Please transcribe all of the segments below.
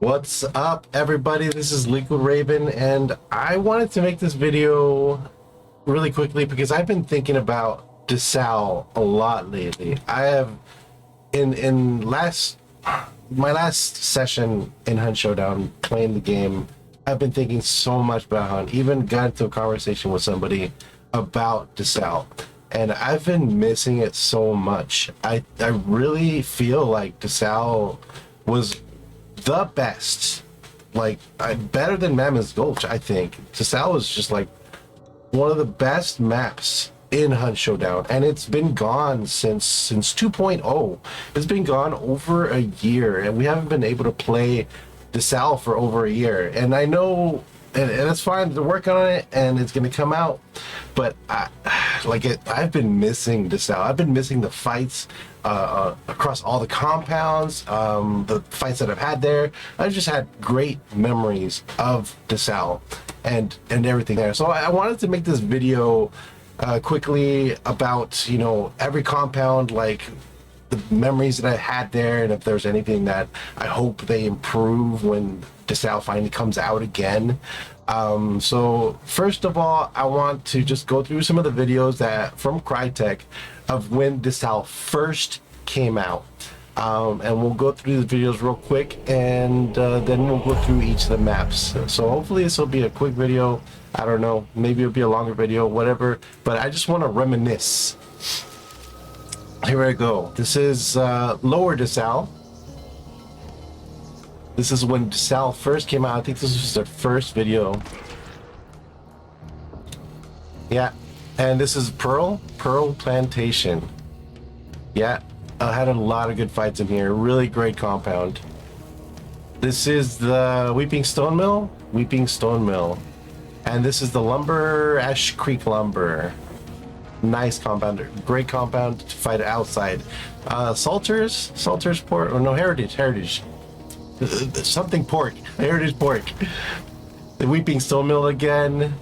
What's up, everybody? This is Liquid Raven, and I wanted to make this video really quickly because I've been thinking about DeSalle a lot lately. I have in my last session in Hunt Showdown playing the game, I've been thinking so much about Hunt. Even got into a conversation with somebody about DeSalle, and I've been missing it so much. I really feel like DeSalle was the best, like better than Mammon's Gulch. I think DeSalle was just like one of the best maps in Hunt Showdown, and it's been gone since 2.0. It's been gone over a year, and we haven't been able to play DeSalle for over a year. And I know, and it's fine. They're working on it, and it's going to come out. But I've been missing DeSalle. I've been missing the fights across all the compounds, the fights that I've had there. I've just had great memories of DeSalle and everything there. So I wanted to make this video quickly about, you know, every compound, like the memories that I had there, and if there's anything that I hope they improve when DeSalle finally comes out again. So first of all, I want to just go through some of the videos that from Crytek of when DeSalle first came out, and we'll go through the videos real quick, and then we'll go through each of the maps. So hopefully this will be a quick video. I don't know, maybe it'll be a longer video, whatever, but I just want to reminisce. Here I go. This is lower DeSalle. This is when DeSalle first came out. I think this was their first video. Yeah, and this is Pearl Plantation. Yeah, I had a lot of good fights in here. Really great compound. This is the Weeping Stone Mill. And this is the lumber, Ash Creek Lumber. Nice compound, great compound to fight outside. Salters Port, or no, Heritage. Something pork, Heritage Pork. The Weeping Stone Mill again.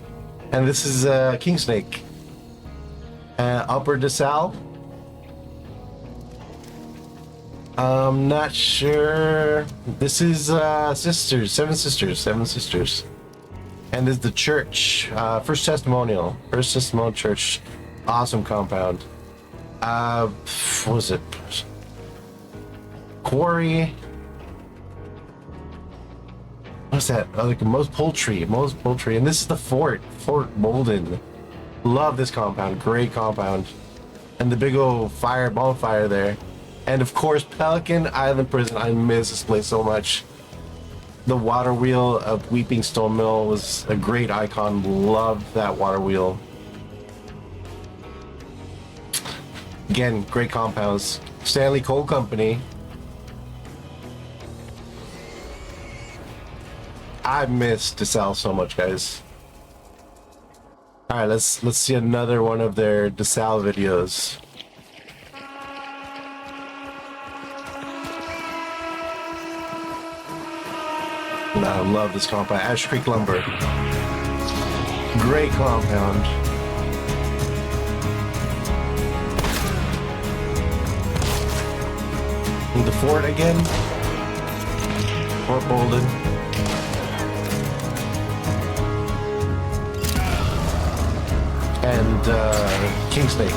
And this is Kingsnake. Upper DeSalle. I'm not sure. This is Seven Sisters. And this is the church. First Testimonial Church. Awesome compound. What was it? Quarry. What's that? Like most Poultry. And this is the Fort Bolden. Love this compound. Great compound. And the big old bonfire there. And of course, Pelican Island Prison. I miss this place so much. The water wheel of Weeping Stone Mill was a great icon. Loved that water wheel. Again, great compounds. Stanley Coal Company. I miss DeSalle so much, guys. All right, let's see another one of their DeSalle videos. I love this compound. Ash Creek Lumber. Great compound. And the fort again. Fort Bolden. And Kingsnake.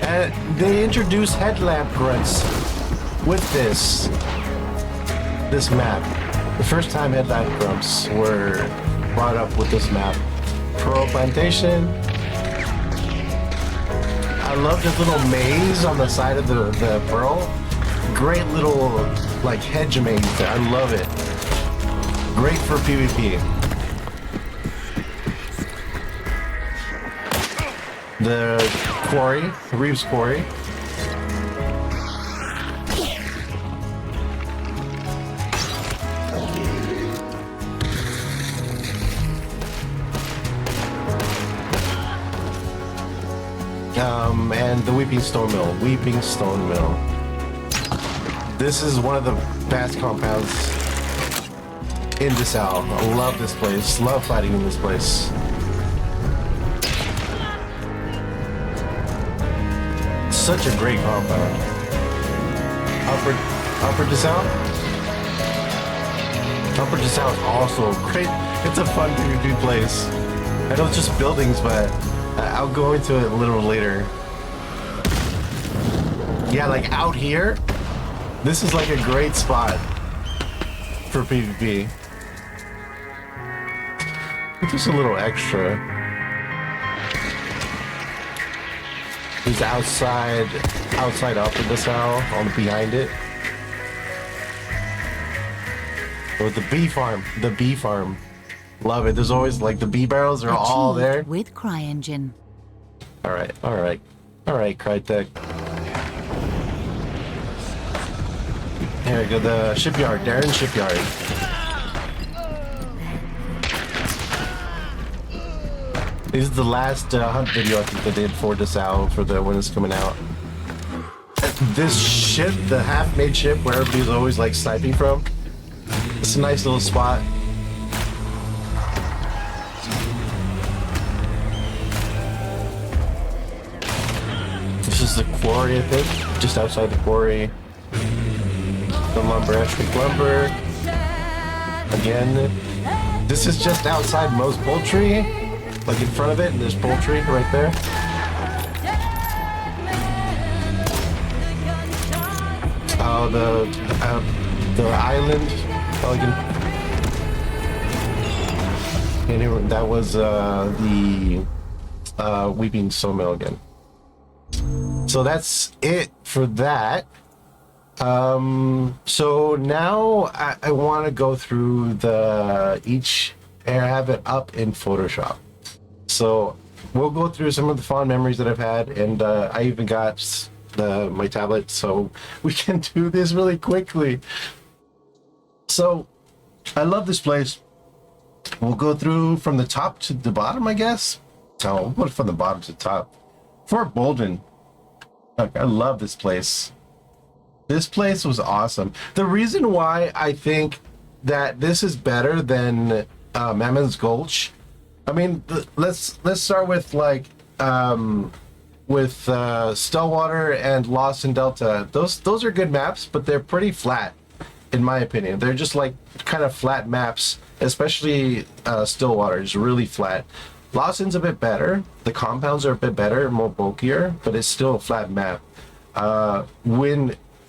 And they introduced headlamp grunts with this map. The first time headlamp grunts were brought up with this map. Pearl Plantation. I love this little maze on the side of the Pearl. Great little like hedge maze there. I love it. Great for PvP. The quarry, Reeves Quarry. And the Weeping Stone Mill. This is one of the best compounds in DeSalle. I love this place. Love fighting in this place. such a great compound. Upper DeSalle? Upper DeSalle is also great. It's a fun PvP place. I know it's just buildings, but I'll go into it a little later. Yeah, like out here, this is like a great spot for PvP. Just a little extra. He's outside Upper DeSalle, on behind it. Oh, the bee farm. Love it. There's always like the bee barrels are all there. With CryEngine. All right, Crytek. Here we go, the shipyard, Darin Shipyard. This is the last hunt video I think they did for DeSalle for the when it's coming out. This ship, the half-made ship where everybody's always like sniping from. It's a nice little spot. This is the quarry, I think, just outside the quarry. The lumber, Ashwick lumber. Again, this is just outside most Poultry, like in front of it, and there's Poultry right there. Oh, the island, Pelican. Anyway, that was the Weeping Sawmill again. So that's it for that. So now I want to go through each and have it up in Photoshop. So we'll go through some of the fond memories that I've had, and I even got my tablet, so we can do this really quickly. So I love this place. We'll go through from the top to the bottom, I guess. So we'll go from the bottom to the top. Fort Bolden. Look, I love this place. This place was awesome. The reason why I think that this is better than Mammon's Gulch, I mean, let's start with like Stillwater and Lost in Delta. Those are good maps, but they're pretty flat, in my opinion. They're just like kind of flat maps, especially Stillwater is really flat. Lost In's a bit better. The compounds are a bit better, more bulkier, but it's still a flat map.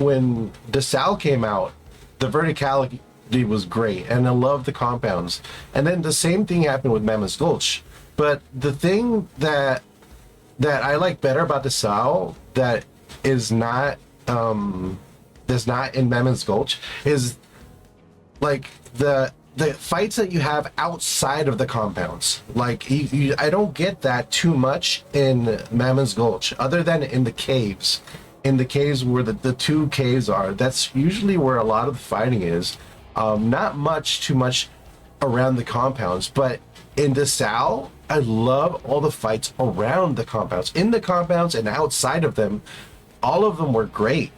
When DeSalle came out, the verticality was great, and I love the compounds. And then the same thing happened with Mammoth Gulch. But the thing that I like better about DeSalle that is not in Mammoth Gulch is like the fights that you have outside of the compounds. Like I don't get that too much in Mammoth Gulch, other than in the caves. In the caves where the two caves are, that's usually where a lot of the fighting is. Not too much around the compounds, but in DeSalle, I love all the fights around the compounds. In the compounds and outside of them, all of them were great.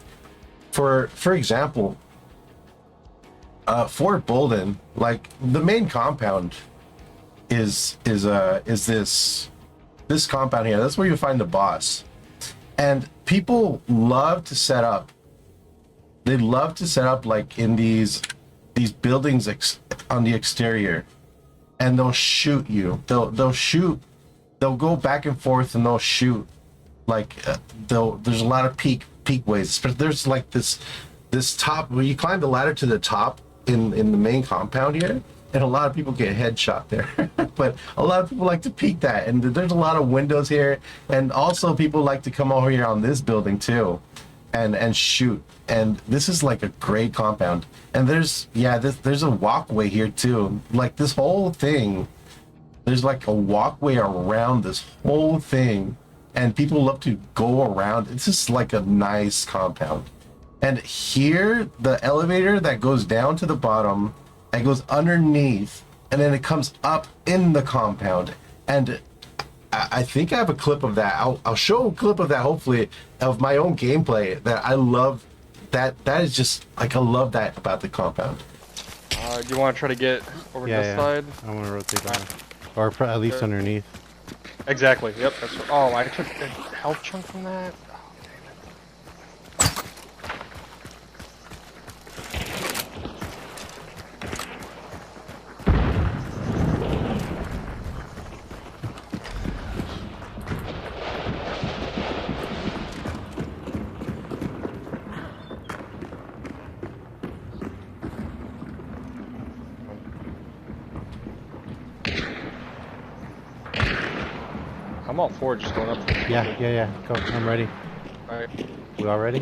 For example, Fort Bolden, like the main compound is this compound here. That's where you find the boss. And people love to set up. They love to set up like in these buildings on the exterior, and they'll shoot you. They'll shoot. They'll go back and forth and they'll shoot. Like there's a lot of peak ways. But there's like this top where you climb the ladder to the top in the main compound here, and a lot of people get headshot there. But a lot of people like to peek that, and there's a lot of windows here, and also people like to come over here on this building too and shoot. And this is like a great compound, and there's a walkway here too. Like this whole thing, there's like a walkway around this whole thing, and people love to go around. It's just like a nice compound. And here, the elevator that goes down to the bottom and goes underneath, and then it comes up in the compound. And I think I have a clip of that. I'll show a clip of that, hopefully, of my own gameplay. That I love. That is just like I love that about the compound. Do you want to try to get over to this side? I want to rotate down, or at least underneath. Exactly. Yep. That's what, oh, I took a health chunk from that. Oh, all for just going up. Yeah. Go. I'm ready. All right. We all ready?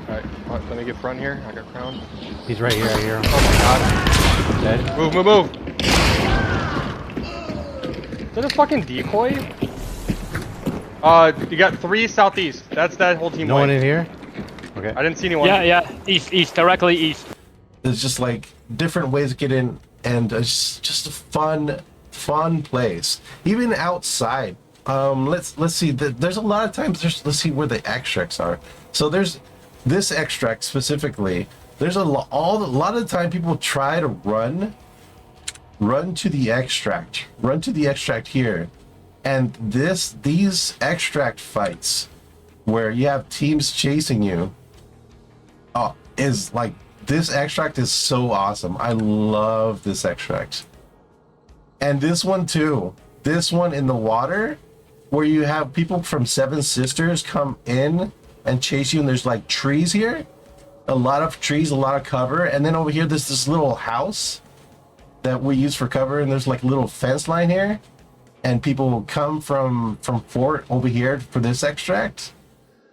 All right. Let me get front here. I got crown. He's right here. I hear him. Oh my god. Dead. Move. Is that a fucking decoy? You got 3 southeast. That's that whole team. No one in here? Okay. I didn't see anyone. Yeah. East, directly east. There's just like different ways to get in, and it's just a fun place. Even outside. Let's see. There's a lot of times. Let's see where the extracts are. So there's this extract specifically. There's a lot of the time people try to run to the extract here, and these extract fights where you have teams chasing you is like, this extract is so awesome. I love this extract. And this one too, this one in the water where you have people from Seven Sisters come in and chase you, and there's like trees here, a lot of trees, a lot of cover, and then over here there's this little house that we use for cover, and there's like a little fence line here, and people come from fort over here for this extract.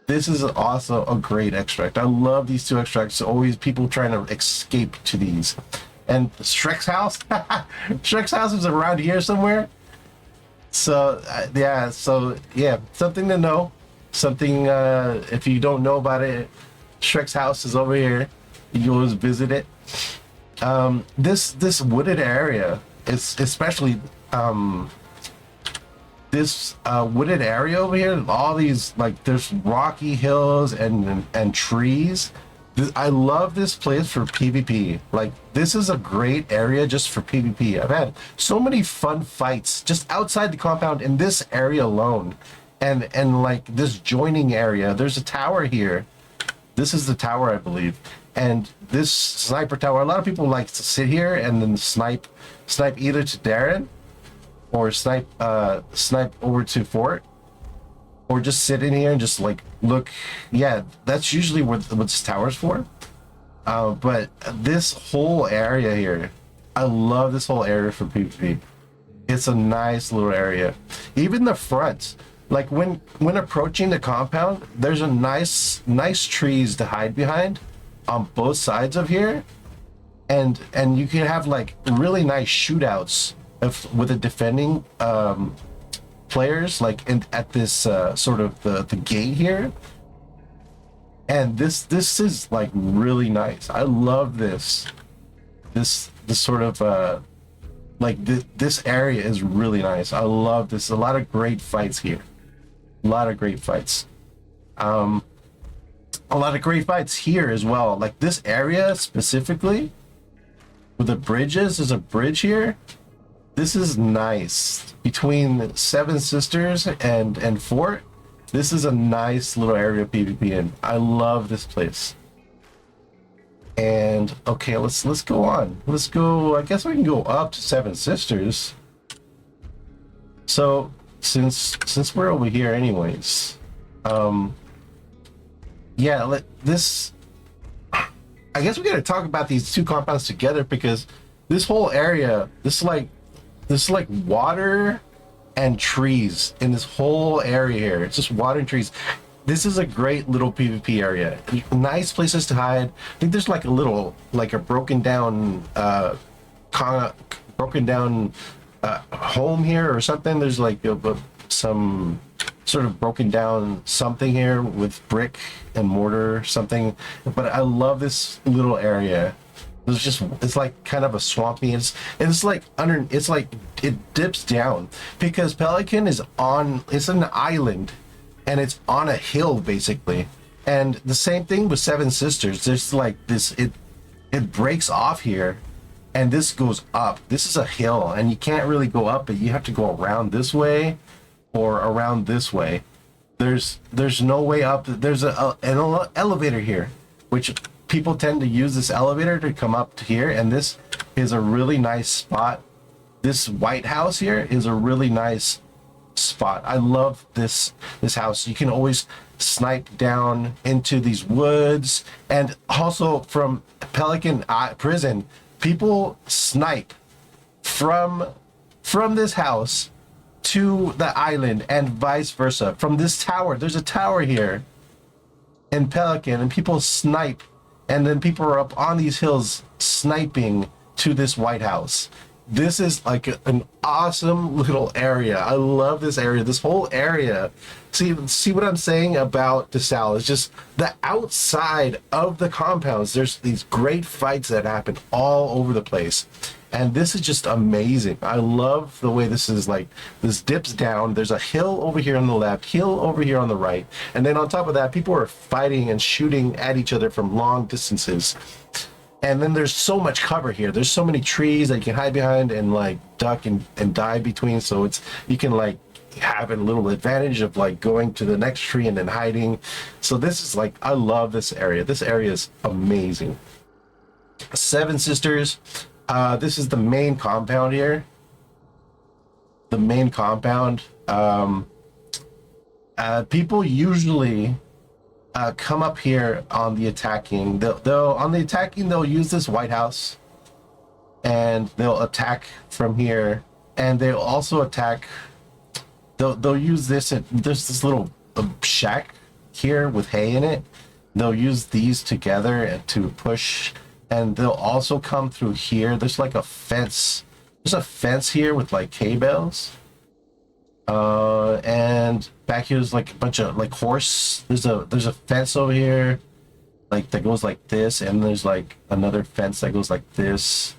This is also a great extract. I love these 2 extracts. Always people trying to escape to these. And Shrek's house, Shrek's house is around here somewhere. So yeah, something to know. Something if you don't know about it, Shrek's house is over here. You can always visit it. This wooded area is especially this wooded area over here. All these, like, there's rocky hills and trees. I love this place for PvP. Like, this is a great area just for PvP. I've had so many fun fights just outside the compound in this area alone, and like this joining area. There's a tower here. This is the tower, I believe. And this sniper tower, a lot of people like to sit here and then snipe either to Darin or snipe over to fort, or just sit in here and just like look. Yeah, that's usually what this tower's for. But this whole area here, I love this whole area for PvP. It's a nice little area. Even the front, like when approaching the compound, there's a nice trees to hide behind on both sides of here, and you can have like really nice shootouts with the defending players, like at this sort of the gate here. And this is like really nice. I love this sort of like this area is really nice. I love this. A lot of great fights here. A lot of great fights. A lot of great fights here as well. Like this area specifically with the bridges, there's a bridge here. This is nice. Between Seven Sisters and Fort, this is a nice little area of PvP in. I love this place. And okay, let's go on. Let's go. I guess we can go up to Seven Sisters. So since we're over here anyways, yeah, I guess we gotta talk about these 2 compounds together, because this whole area, this is like water and trees in this whole area here. It's just water and trees. This is a great little PvP area. Nice places to hide. I think there's like a broken down home here or something. There's like some sort of broken down something here with brick and mortar or something. But I love this little area. It's like kind of a swampy. It's like it dips down because Pelican is it's an island and it's on a hill basically. And the same thing with Seven Sisters. There's like this, it breaks off here and this goes up. This is a hill and you can't really go up it. You have to go around this way or around this way. There's no way up. There's an elevator here, which people tend to use this elevator to come up to here, and this is a really nice spot. This White House here is a really nice spot. I love this house. You can always snipe down into these woods, and also from Pelican prison, people snipe from from this house to the island and vice versa. From this tower, there's a tower here in Pelican, and people snipe, and then people are up on these hills sniping to this White House. This is like an awesome little area. I love this area. This whole area. See what I'm saying about DeSalle? It's just the outside of the compounds. There's these great fights that happen all over the place. And this is just amazing. I love the way this is like, this dips down. There's a hill over here on the left, hill over here on the right. And then on top of that, people are fighting and shooting at each other from long distances. And then there's so much cover here. There's so many trees that you can hide behind and like duck and dive between. So it's, you can like have a little advantage of like going to the next tree and then hiding. So this is like, I love this area. This area is amazing. Seven Sisters. This is the main compound here. The main compound. People usually come up here on the attacking. They'll use this White House, and they'll attack from here, and they'll also attack. They'll use this. There's this little shack here with hay in it. They'll use these together to push. And they'll also come through here. There's like a fence. There's a fence here with like hay bales. And back here's like a bunch of like horse. There's a fence over here, like that goes like this, and there's like another fence that goes like this.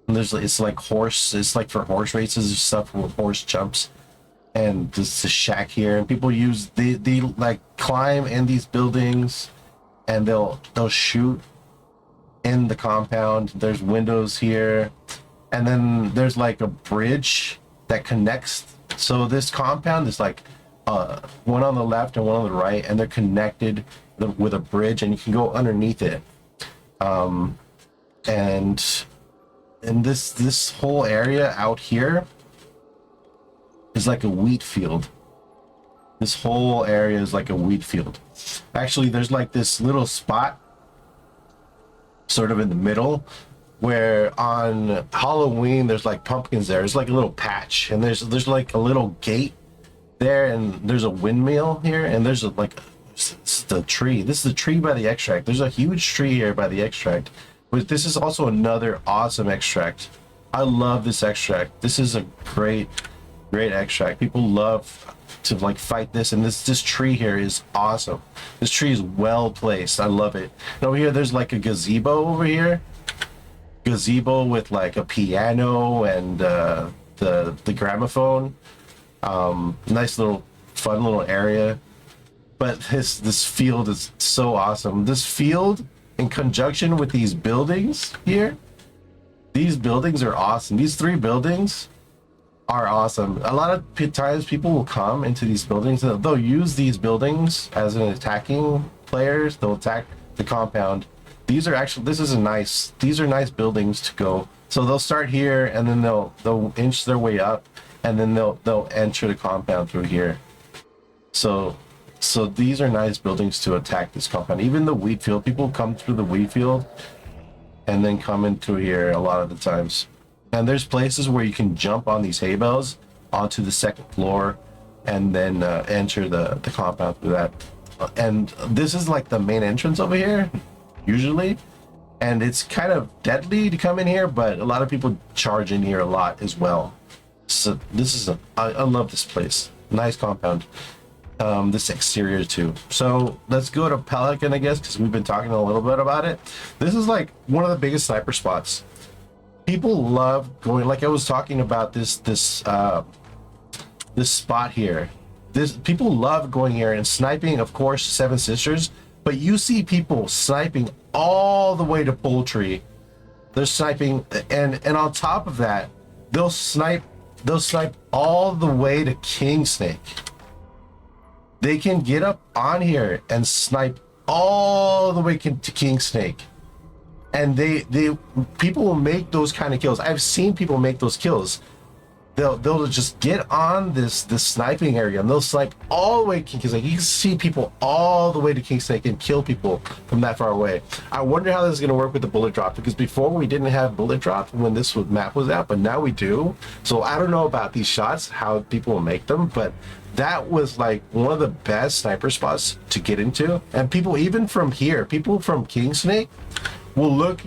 And it's like horse. It's like for horse races and stuff with horse jumps. And there's a shack here, and people use they like climb in these buildings, and they'll shoot in the compound. There's windows here, and then there's like a bridge that connects. So this compound is like one on the left and one on the right, and they're connected with a bridge, and you can go underneath it. And this whole area out here is like a wheat field. This whole area is like a wheat field. Actually, there's like this little spot sort of in the middle where on Halloween there's like pumpkins there. It's like a little patch, and there's like a little gate there, and there's a windmill here, and there's the tree. This is the tree by the extract. There's a huge tree here by the extract, but this is also another awesome extract. I love this extract. This is a great extract. People love to like fight this, and this tree here is awesome. This tree is well placed. I love it. And over here there's like a gazebo over here. Gazebo with like a piano and the gramophone. Nice little fun little area. But this field is so awesome. This field in conjunction with these buildings here, these buildings are awesome. These three buildings are awesome. A lot of times people will come into these buildings, and they'll use these buildings as an attacking players. They'll attack the compound. These are nice buildings to go. So they'll start here, and then they'll inch their way up, and then they'll enter the compound through here. So these are nice buildings to attack this compound. Even the wheat field, people come through the wheat field and then come into here a lot of the times. And there's places where you can jump on these hay bales onto the second floor and then enter the compound through that. And this is like the main entrance over here, usually. And it's kind of deadly to come in here, but a lot of people charge in here a lot as well. So this is I love this place. Nice compound. This exterior too. So let's go to Pelican, I guess, because we've been talking a little bit about it. This is like one of the biggest sniper spots. People love going, like I was talking about this spot here. People love going here and sniping, of course, Seven Sisters, but you see people sniping all the way to Poultry. They're sniping, and on top of that, they'll snipe all the way to Kingsnake. They can get up on here and snipe all the way to Kingsnake. And people will make those kind of kills. I've seen people make those kills. they'll just get on this sniping area, and they'll snipe all the way to Kingsnake. You can see people all the way to Kingsnake and kill people from that far away. I wonder how this is going to work with the bullet drop, because before we didn't have bullet drop when map was out, but now we do. So I don't know about these shots, how people will make them, but that was like one of the best sniper spots to get into. And people even from here, people from Kingsnake will look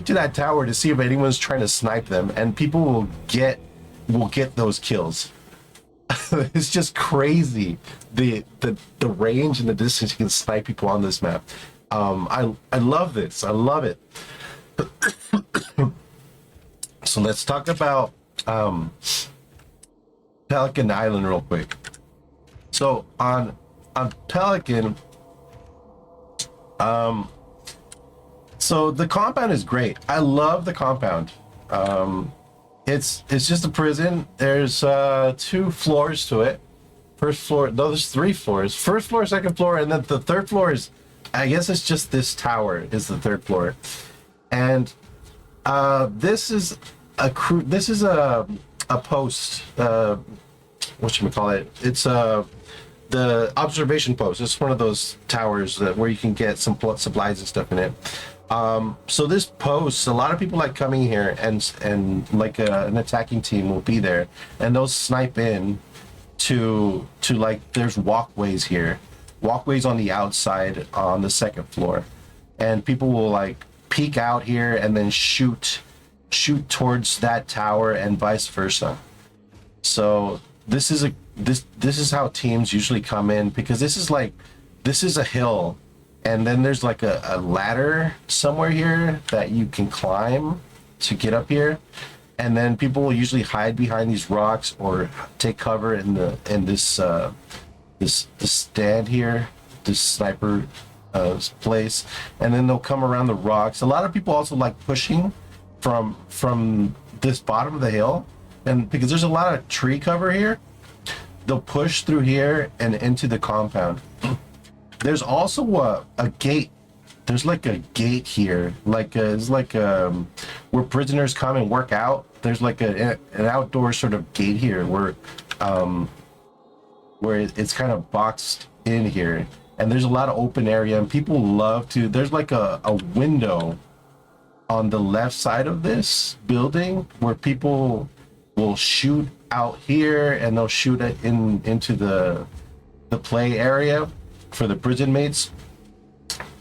to that tower to see if anyone's trying to snipe them, and people will get those kills. It's just crazy the range and the distance you can snipe people on this map. I love this. I love it. So let's talk about Pelican Island real quick. So on Pelican, so the compound is great. I love the compound. It's just a prison. There's 2 floors to it. First floor, no, there's 3 floors. First floor, second floor, and then the third floor is, I guess it's just this tower is the third floor. And this is a post. Whatchamacallit? It's the observation post. It's one of those towers where you can get some supplies and stuff in it. So this post, a lot of people like coming here, and like an attacking team will be there, and they'll snipe in to like, there's walkways here, walkways on the outside on the second floor, and people will like peek out here and then shoot towards that tower and vice versa. So this is how teams usually come in, because this is a hill. And then there's like a ladder somewhere here that you can climb to get up here. And then people will usually hide behind these rocks or take cover in this stand here, this sniper place. And then they'll come around the rocks. A lot of people also like pushing from this bottom of the hill. And because there's a lot of tree cover here, they'll push through here and into the compound. There's also a gate. There's like a gate here, it's like where prisoners come and work out. There's like an outdoor sort of gate here where it's kind of boxed in here, and there's a lot of open area, and people love to. There's like a window on the left side of this building where people will shoot out here, and they'll shoot it into the play area for the prison mates.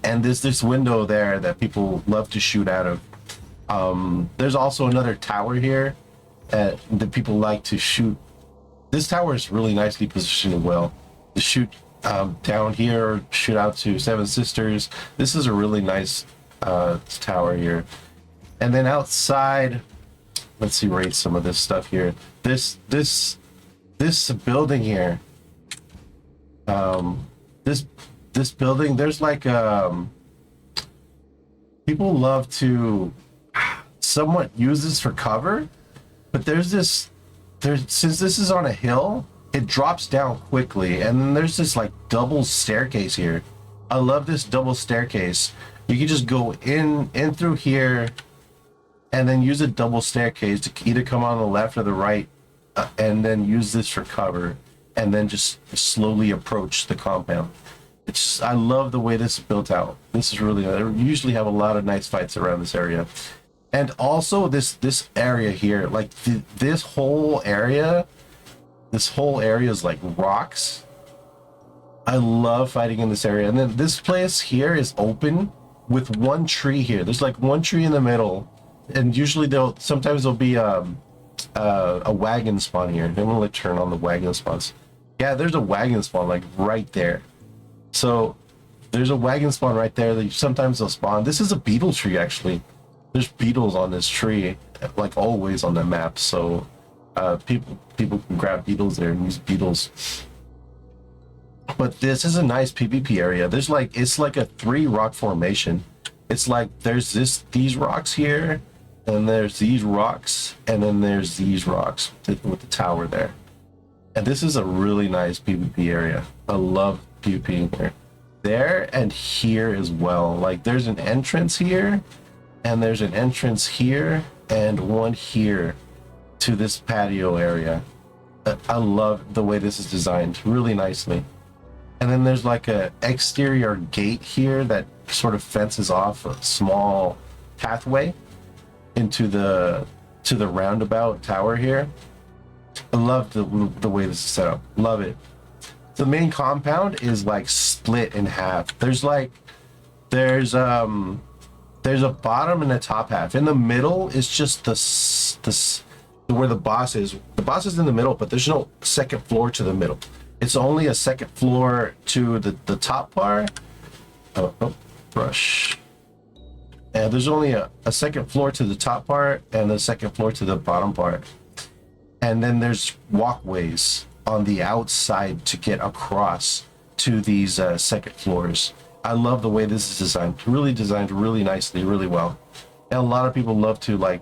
And there's this window there that people love to shoot out of. There's also another tower here that people like to shoot. This tower is really nicely positioned well to shoot down here, or shoot out to Seven Sisters. This is a really nice tower here. And then outside, let's see, rate some of this stuff here. This building here, this building, there's like people love to somewhat use this for cover, but since this is on a hill, it drops down quickly, and then there's this like double staircase here. I love this double staircase. You can just go in through here, and then use a double staircase to either come on the left or the right, and then use this for cover, and then just slowly approach the compound. I love the way this is built out. This is really, I usually have a lot of nice fights around this area. And also this area here, like this whole area is like rocks. I love fighting in this area. And then this place here is open with one tree here. There's like one tree in the middle, and usually sometimes there'll be a wagon spawn here. I'm gonna turn on the wagon spawns. Yeah, there's a wagon spawn like right there. So there's a wagon spawn right there that sometimes they'll spawn. This is a beetle tree, actually. There's beetles on this tree, like always on the map. So people can grab beetles there and use beetles. But this is a nice PvP area. It's like a 3 rock formation. It's like there's these rocks here, and there's these rocks, and then there's these rocks with the tower there. And this is a really nice PvP area. I love PvP here. There and here as well. Like there's an entrance here, and there's an entrance here, and one here. to this patio area. I love the way this is designed really nicely. And then there's like a exterior gate here that sort of fences off a small pathway into the roundabout tower here. I love the way this is set up. Love it. The main compound is like split in half. There's a bottom and a top half. In the middle is just this where the boss is. The boss is in the middle, but there's no second floor to the middle. It's only a second floor to the top part. Oh, brush. And there's only a second floor to the top part and a second floor to the bottom part. And then there's walkways on the outside to get across to these second floors. I love the way this is designed. Really designed really nicely, really well. And a lot of people love to like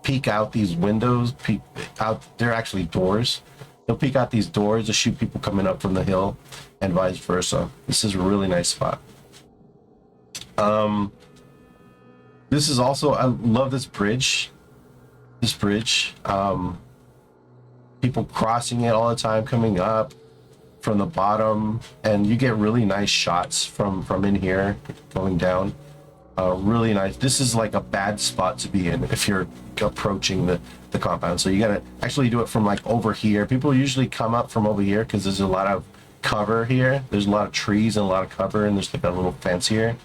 peek out these windows, peek out. They're actually doors. They'll peek out these doors to shoot people coming up from the hill and vice versa. This is a really nice spot. This is also, I love this bridge. People crossing it all the time, coming up from the bottom, and you get really nice shots from in here going down. Really nice. This is like a bad spot to be in if you're approaching the compound. So you gotta actually do it from like over here. People usually come up from over here because there's a lot of cover here. There's a lot of trees and a lot of cover, and there's like a little fence here.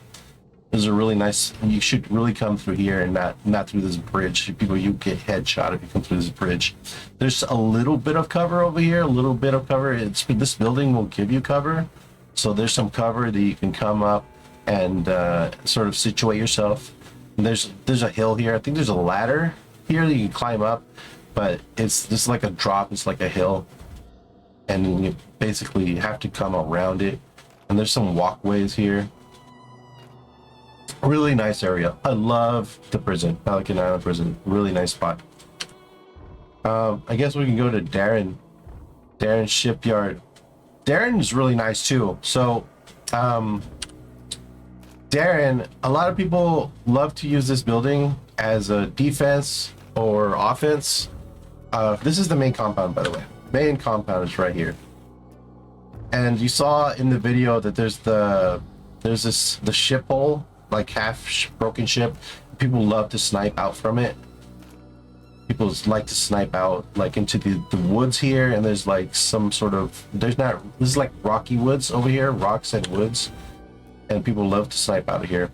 This is a really nice. You should really come through here and not through this bridge. People, you get headshot if you come through this bridge. There's a little bit of cover over here. A little bit of cover. This building will give you cover, so there's some cover that you can come up and sort of situate yourself. And there's a hill here. I think there's a ladder here that you can climb up, but it's just like a drop. It's like a hill, and you basically have to come around it. And there's some walkways here. Really nice area. I love the prison, Pelican Island prison. Really nice spot. I guess we can go to Darin Shipyard. Darin is really nice too. So Darin, a lot of people love to use this building as a defense or offense. This is the main compound, by the way. Main compound is right here. And you saw in the video that there's the ship hole, like half broken ship. People love to snipe out from it. People like to snipe out like into the woods here, and there's like some sort of, this is like rocky woods over here, rocks and woods, and people love to snipe out of here.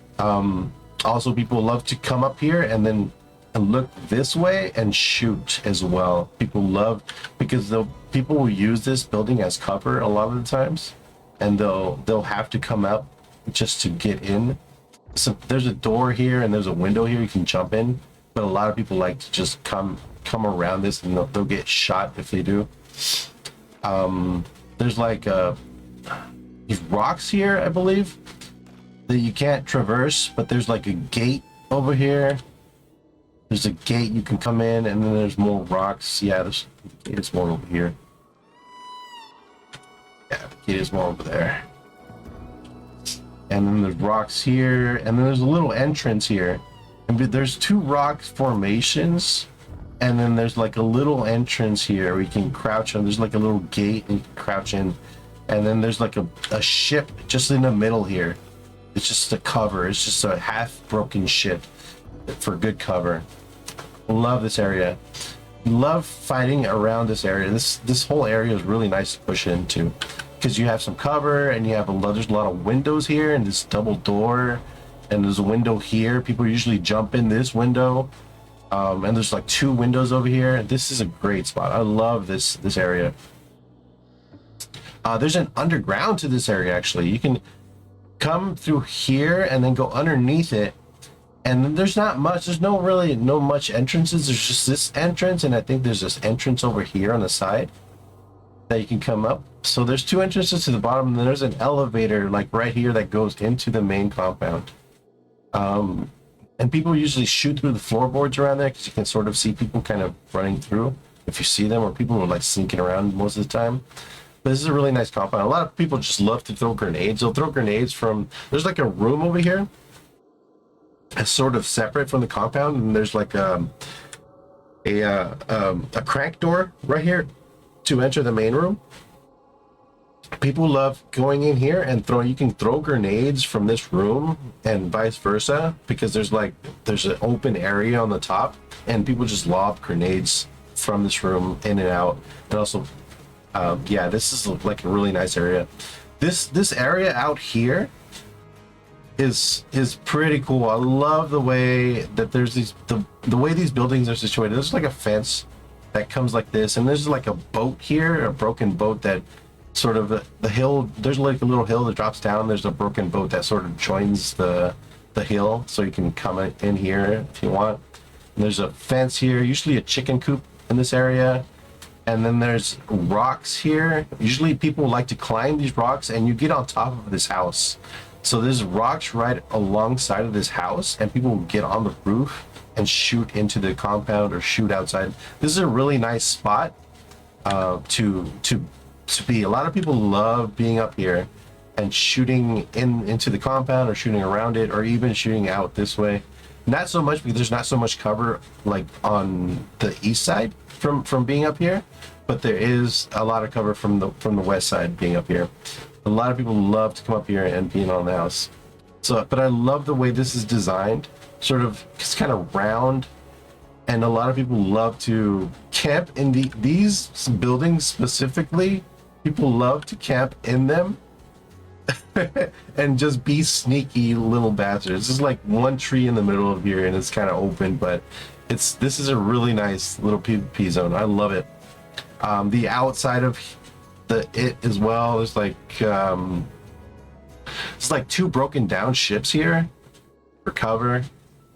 Also, people love to come up here and then look this way and shoot as well. People love, because people will use this building as cover a lot of the times, and they'll have to come up just to get in. So there's a door here and there's a window here you can jump in, but a lot of people like to just come around this, and they'll get shot if they do. There's like these rocks here, I believe, that you can't traverse, but there's like a gate over here. There's a gate you can come in, and then there's more rocks. Yeah, there's more over here. Yeah, the gate is more over there. And then there's rocks here, and then there's a little entrance here. And there's two rock formations, and then there's like a little entrance here where you can crouch on. There's like a little gate and you can crouch in. And then there's like a ship just in the middle here. It's just a cover. It's just a half broken ship for good cover. Love this area. Love fighting around this area. This whole area is really nice to push into, because you have some cover, and you have there's a lot of windows here, and this double door, and there's a window here. People usually jump in this window, and there's like two windows over here. This is a great spot. I love this area. There's an underground to this area, actually. You can come through here and then go underneath it, and then there's not much. There's no much entrances. There's just this entrance, and I think there's this entrance over here on the side that you can come up. So there's two entrances to the bottom, and then there's an elevator like right here that goes into the main compound. And people usually shoot through the floorboards around there, because you can sort of see people kind of running through if you see them, or people are like sneaking around most of the time. But this is a really nice compound. A lot of people just love to throw grenades. They'll throw grenades from, there's like a room over here. It's sort of separate from the compound, and there's like a crank door right here to enter the main room. People love going in here and you can throw grenades from this room and vice versa, because there's an open area on the top and people just lob grenades from this room in and out. And also, yeah, this is like a really nice area. This area out here is pretty cool. I love the way that there's the way these buildings are situated. There's like a fence that comes like this, and there's like a boat here, a broken boat that sort of the hill. There's like a little hill that drops down. There's a broken boat that sort of joins the hill, so you can come in here if you want. And there's a fence here, usually a chicken coop in this area. And then there's rocks here. Usually people like to climb these rocks, and you get on top of this house. So there's rocks right alongside of this house, and people will get on the roof and shoot into the compound or shoot outside. This is a really nice spot to be. A lot of people love being up here and shooting into the compound or shooting around it, or even shooting out this way. Not so much because there's not so much cover like on the east side from being up here, but there is a lot of cover from the west side being up here. A lot of people love to come up here and be on the house. So, but I love the way this is designed. Sort of, it's kind of round, and a lot of people love to camp in these buildings specifically. People love to camp in them and just be sneaky little bastards. This is like one tree in the middle of here, and it's kind of open, but this is a really nice little PvP zone. I love it. The outside of it as well, there's like it's like two broken down ships here for cover.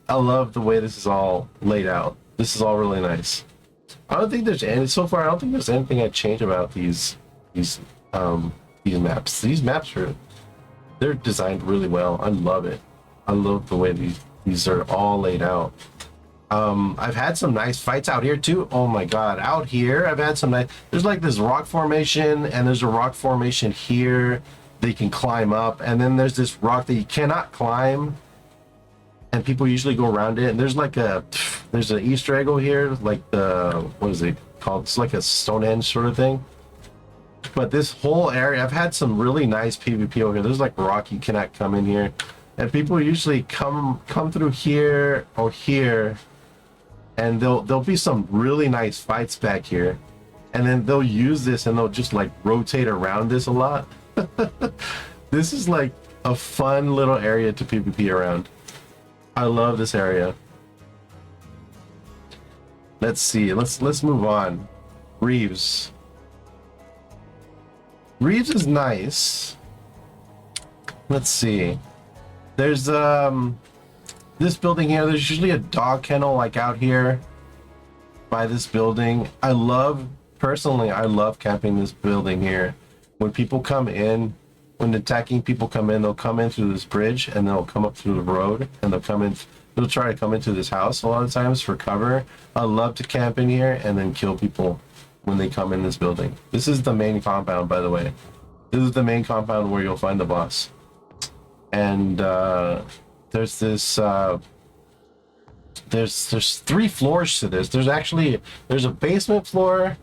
I love the way this is all laid out. This is all really nice. I don't think there's anything I'd change about these maps. These maps they're designed really well. I love it. I love the way these are all laid out. I've had some nice fights out here too. Oh my god, out here I've had some nice. There's like this rock formation, and there's a rock formation here that you can climb up, and then there's this rock that you cannot climb, and people usually go around it. And there's an Easter egg over here, like what is it called? It's like a Stonehenge sort of thing. But this whole area, I've had some really nice PvP over here. There's like rock you cannot come in here, and people usually come through here or here, and there'll be some really nice fights back here, and then they'll use this and they'll just like rotate around this a lot. This is like a fun little area to PvP around. I love this area. Let's see. Let's move on. Reeves is nice. Let's see. There's this building here. There's usually a dog kennel like out here by this building. Personally, I love camping this building here. When people come in, when attacking people come in, they'll come in through this bridge, and they'll come up through the road, and they'll try to come into this house a lot of times for cover. I love to camp in here and then kill people when they come in this building. This is the main compound, by the way. This is the main compound where you'll find the boss. And there's this there's 3 floors to this. There's a basement floor,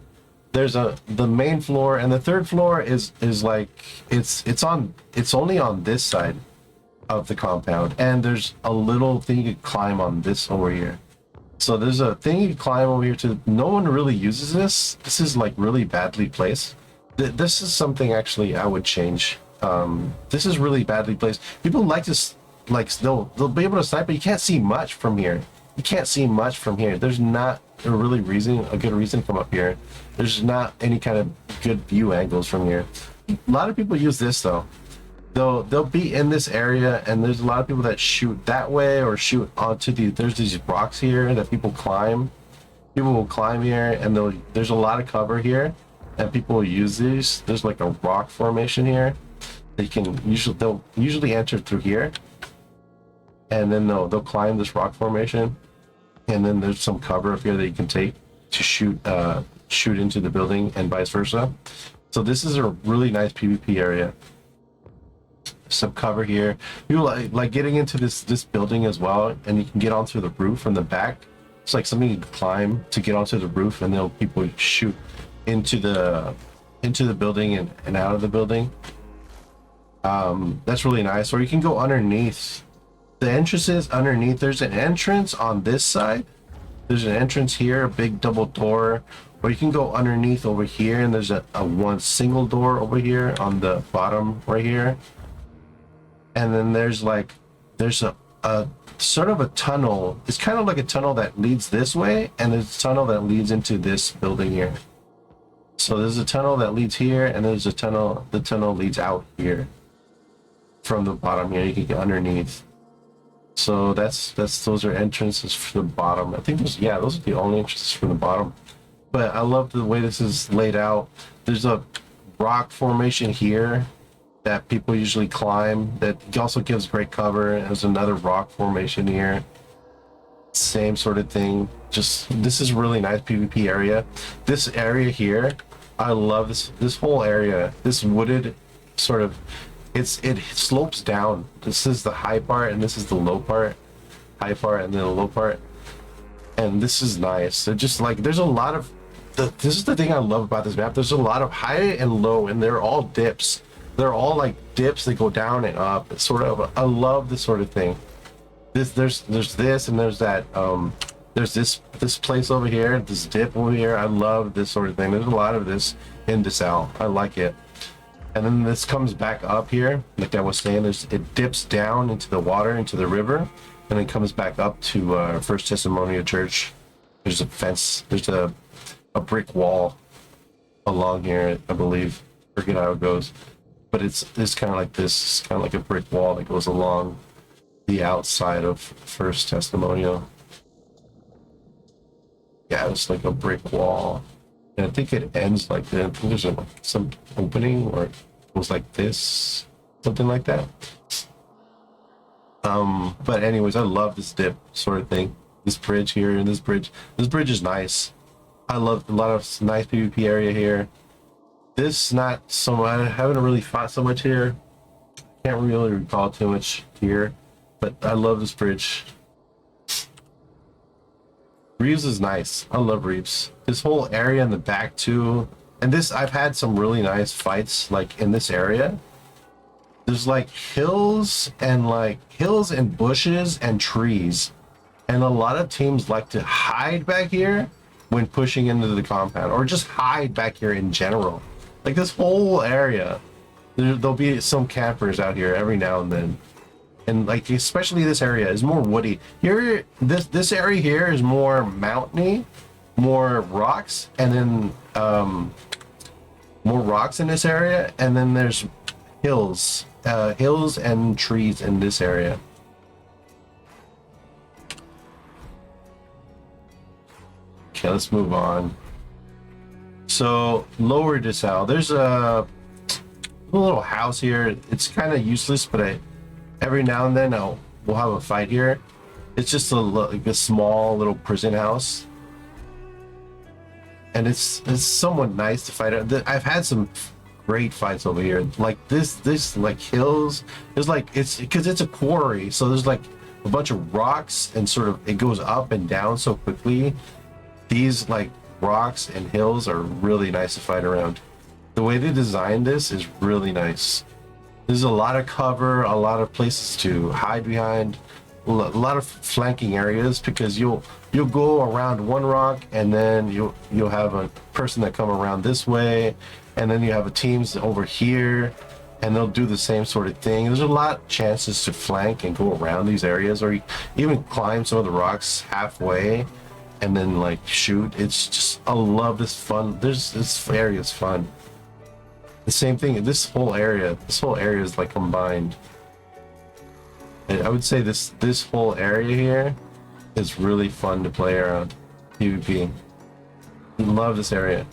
there's the main floor, and the 3rd floor is like it's only on this side of the compound, and there's a little thing you could climb on this over here. So there's a thing you can climb over here to. No one really uses this. This is like really badly placed. This is something actually I would change. This is really badly placed. People like to they'll be able to snipe, but you can't see much from here. You can't see much from here. There's not a good reason from up here. There's not any kind of good view angles from here. A lot of people use this though. They'll be in this area, and there's a lot of people that shoot that way or shoot onto there's these rocks here that people climb. People will climb here, and there's a lot of cover here, and people will use these. There's like a rock formation here. They'll usually enter through here, and then they'll climb this rock formation, and then there's some cover up here that you can take to shoot into the building and vice versa. So this is a really nice PvP area. Some cover here. People like getting into this building as well, and you can get onto the roof from the back It's like something you climb to get onto the roof, and then people shoot into the building and out of the building. That's really nice. Or you can go underneath. The entrance is underneath. There's an entrance on this side. There's an entrance here, a big double door. Or you can go underneath over here, and there's a one single door over here on the bottom right here. And then there's a sort of a tunnel. It's kind of like a tunnel that leads this way, and there's a tunnel that leads into this building here. So there's a tunnel that leads here, and there's a tunnel. The tunnel leads out here from the bottom here. You can get underneath. So those are entrances for the bottom. I think those are the only entrances from the bottom. But I love the way this is laid out. There's a rock formation here that people usually climb that also gives great cover. There's another rock formation here. Same sort of thing. Just, this is really nice PvP area. This area here, I love this whole area. This wooded sort of, it slopes down. This is the high part and this is the low part. High part and then the low part. And this is nice. They're just like, there's a lot of, this is the thing I love about this map. There's a lot of high and low, and they're all dips. They're all like dips that go down and up. It's sort of, I love this sort of thing. There's this and there's that. There's this place over here, this dip over here. I love this sort of thing. There's a lot of this in DeSalle. I like it. And then this comes back up here, like I was saying. It dips down into the water, into the river, and then comes back up to First Testimonial Church. There's a fence. There's a brick wall along here, I believe. I forget how it goes, but it's kind of like this. It's kind of like a brick wall that goes along the outside of First Testimonial. Yeah, it's like a brick wall, and I think it ends like that. I think there's some opening, or it goes like this, something like that. But anyways, I love this dip sort of thing. This bridge here and this bridge is nice. I love a lot of nice PvP area here. This not so much. I haven't really fought so much here. Can't really recall too much here, but I love this bridge. Reeves is nice. I love Reeves. This whole area in the back too. And this, I've had some really nice fights like in this area. There's like hills and bushes and trees. And a lot of teams like to hide back here when pushing into the compound, or just hide back here in general. Like this whole area, there'll be some campers out here every now and then. And like, especially this area is more woody. Here, this area here is more mountainy, more rocks, and then more rocks in this area, and then there's hills and trees in this area. Okay, let's move on. So lower DeSalle, there's a little house here. It's kind of useless, but every now and then we'll have a fight here. It's just like a small little prison house, and it's somewhat nice to fight. I've had some great fights over here. Like this like hills. There's like, it's because it's a quarry, so there's like a bunch of rocks, and sort of it goes up and down so quickly. These like rocks and hills are really nice to fight around. The way they designed this is really nice. There's a lot of cover, a lot of places to hide behind, a lot of flanking areas, because you'll go around one rock, and then you'll have a person that come around this way, and then you have a teams over here, and they'll do the same sort of thing. There's a lot of chances to flank and go around these areas, or even climb some of the rocks halfway and then like shoot. It's just, I love this fun. This area is fun. The same thing, this whole area is like combined. And I would say this whole area here is really fun to play around PvP. I love this area.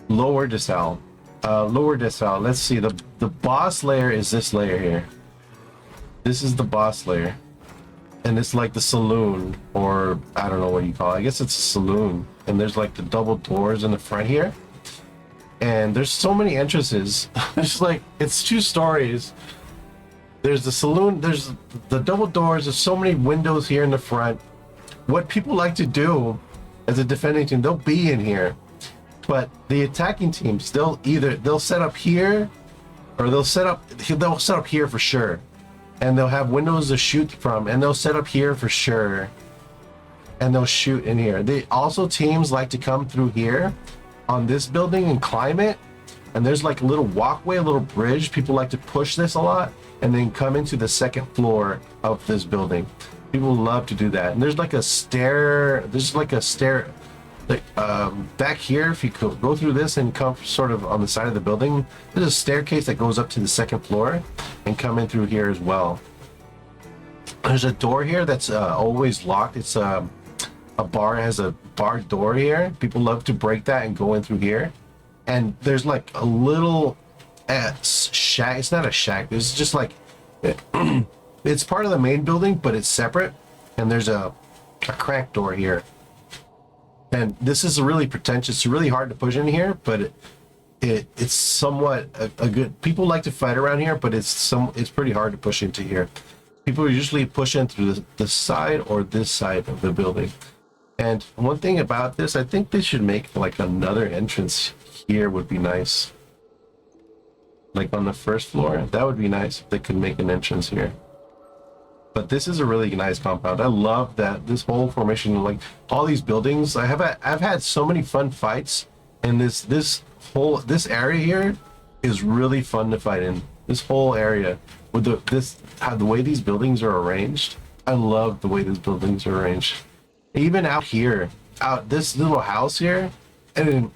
Lower DeSalle. Lower DeSalle, let's see, the boss layer is this layer here. This is the boss layer. And it's like the saloon, or I don't know what you call it. I guess it's a saloon. And there's like the double doors in the front here. And there's so many entrances. It's like, it's 2 stories. There's the saloon, there's the double doors, there's so many windows here in the front. What people like to do as a defending team, they'll be in here. But the attacking teams, they'll set up here, or they'll set up here for sure. And they'll have windows to shoot from, and they'll set up here for sure. And they'll shoot in here. Teams like to come through here on this building and climb it. And there's like a little walkway, a little bridge. People like to push this a lot and then come into the second floor of this building. People love to do that. And there's like a stair, back here, if you could go through this and come sort of on the side of the building, there's a staircase that goes up to the second floor and come in through here as well. There's a door here that's always locked. It's a bar, has a bar door here. People love to break that and go in through here. And there's like a little shack. It's not a shack. It's just like it's part of the main building, but it's separate. And there's a crack door here. And this is really pretentious. It's really hard to push in here, but it's somewhat a good. People like to fight around here, but it's pretty hard to push into here. People usually push in through the side or this side of the building. And one thing about this, I think they should make like another entrance here would be nice. Like on the first floor, that would be nice if they could make an entrance here. But this is a really nice compound. I love that this whole formation, like all these buildings. I've had so many fun fights, and this area here is really fun to fight in. This whole area with the way these buildings are arranged. I love the way these buildings are arranged. Even out here, this little house here, and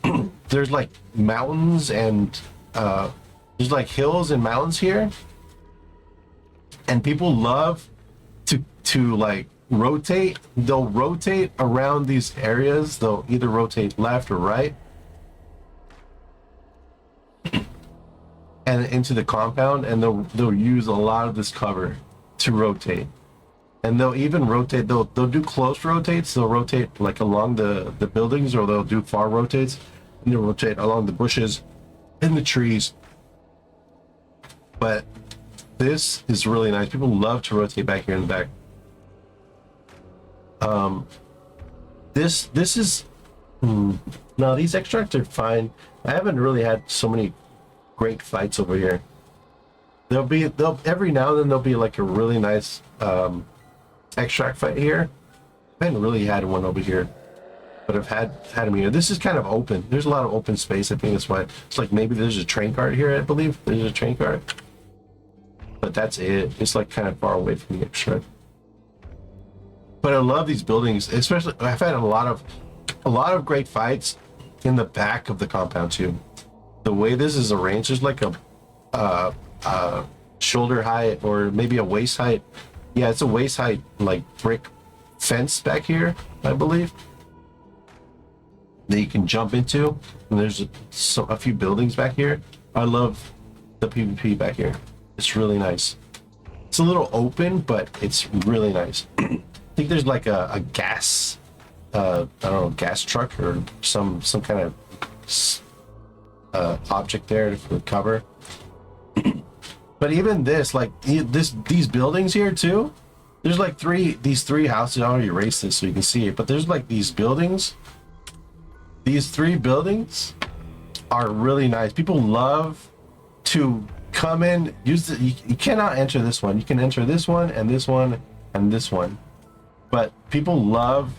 there's like mountains and there's like hills and mountains here, and people love to like rotate. They'll rotate around these areas. They'll either rotate left or right and into the compound, and they'll use a lot of this cover to rotate. And they'll even rotate, they'll do close rotates. They'll rotate like along the buildings, or they'll do far rotates, and they'll rotate along the bushes and the trees. But this is really nice. People love to rotate back here in the back. This is no, these extracts are fine. I haven't really had so many great fights over here. They'll every now and then there'll be like a really nice extract fight here. I haven't really had one over here, but I've had them here. This is kind of open. There's a lot of open space. I think that's why it's like maybe there's a train cart here. I believe there's a train cart, but that's it. It's like kind of far away from the extract. But I love these buildings, especially. I've had a lot of great fights in the back of the compound too. The way this is arranged, there's like a shoulder height or maybe a waist height. Yeah, it's a waist height like brick fence back here, I believe, that you can jump into. And there's a few buildings back here. I love the PvP back here. It's really nice. It's a little open, but it's really nice. I think there's like a gas, I don't know, gas truck or some kind of object there for cover. But even this, like these buildings here too, there's like these three houses. I already erased this so you can see it, but there's like these buildings. These three buildings are really nice. People love to come in, you cannot enter this one. You can enter this one and this one and this one. But people love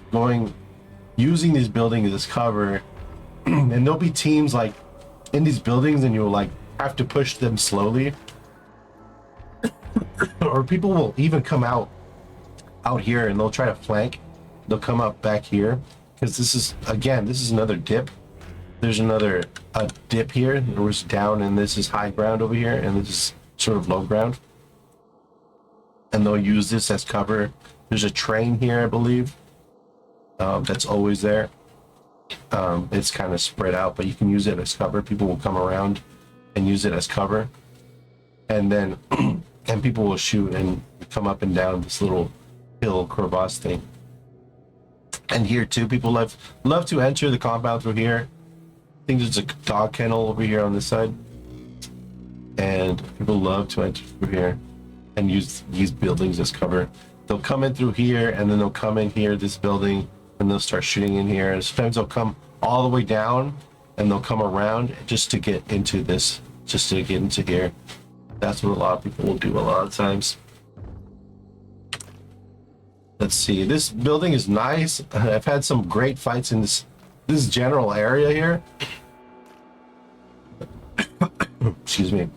using these buildings as cover. And there'll be teams like in these buildings and you'll like have to push them slowly. Or people will even come out here and they'll try to flank. They'll come up back here because this is another dip. There's a dip here. There was down, and this is high ground over here, and this is sort of low ground. And they'll use this as cover. There's a train here, I believe, that's always there. It's kind of spread out, but you can use it as cover. People will come around and use it as cover, and then and people will shoot and come up and down this little hill crevasse thing. And here too, people love to enter the compound through here. I think there's a dog kennel over here on this side, and people love to enter through here. and use these buildings as cover. They'll come in through here, and then they'll come in here, this building, and they'll start shooting in here. And sometimes they'll come all the way down, and they'll come around just to get into this, just to get into here. That's what a lot of people will do a lot of times. Let's see. This building is nice. I've had some great fights in this general area here. Excuse me.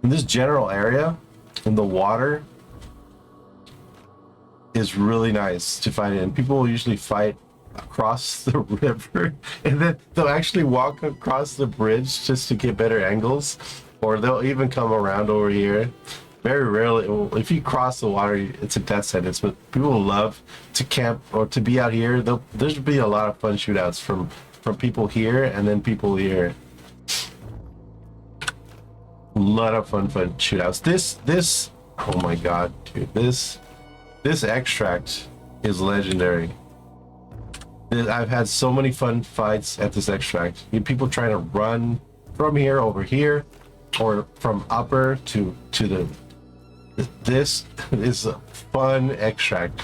In this general area, in the water is really nice to fight in. People will usually fight across the river, and then they'll actually walk across the bridge just to get better angles, or they'll even come around over here. Very rarely, if you cross the water, it's a death sentence, but people love to camp or to be out here. There's be a lot of fun shootouts from people here and then people here. A lot of fun shootouts. This, oh my god, dude, this extract is legendary. I've had so many fun fights at this extract. You have people trying to run from here over here, or from upper to the. This is a fun extract.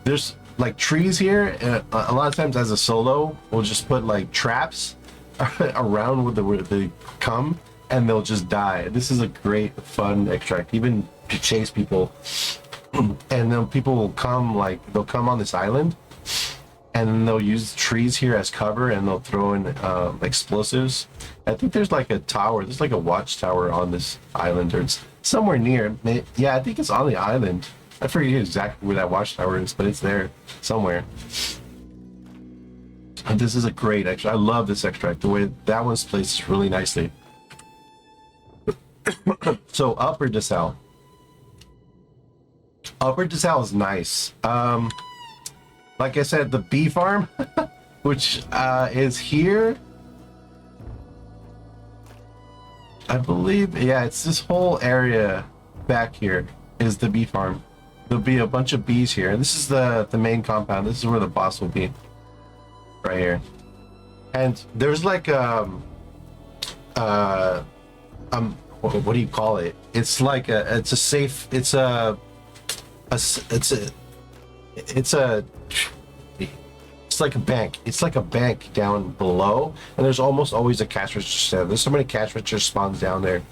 There's like trees here, and a lot of times as a solo, we'll just put like traps around where they come, and they'll just die. This is a great fun extract, even to chase people. And then people will come, they'll come on this island, and they'll use trees here as cover, and they'll throw in explosives. I think there's like a tower, there's like a watchtower on this island, or it's somewhere near. Yeah, I think it's on the island. I forget exactly where that watchtower is, but it's there somewhere. And this is a great extract. I love this extract. The way that one's placed really nicely. So Upper DeSalle. Upper DeSalle is nice. Like I said, the bee farm, which is here. I believe, yeah, it's this whole area back here is the bee farm. There'll be a bunch of bees here. This is the main compound. This is where the boss will be, right here. And there's like what do you call it? It's like it's a safe. It's like a bank. It's like a bank down below, and there's almost always a cash register. There's so many cash register spawns down there.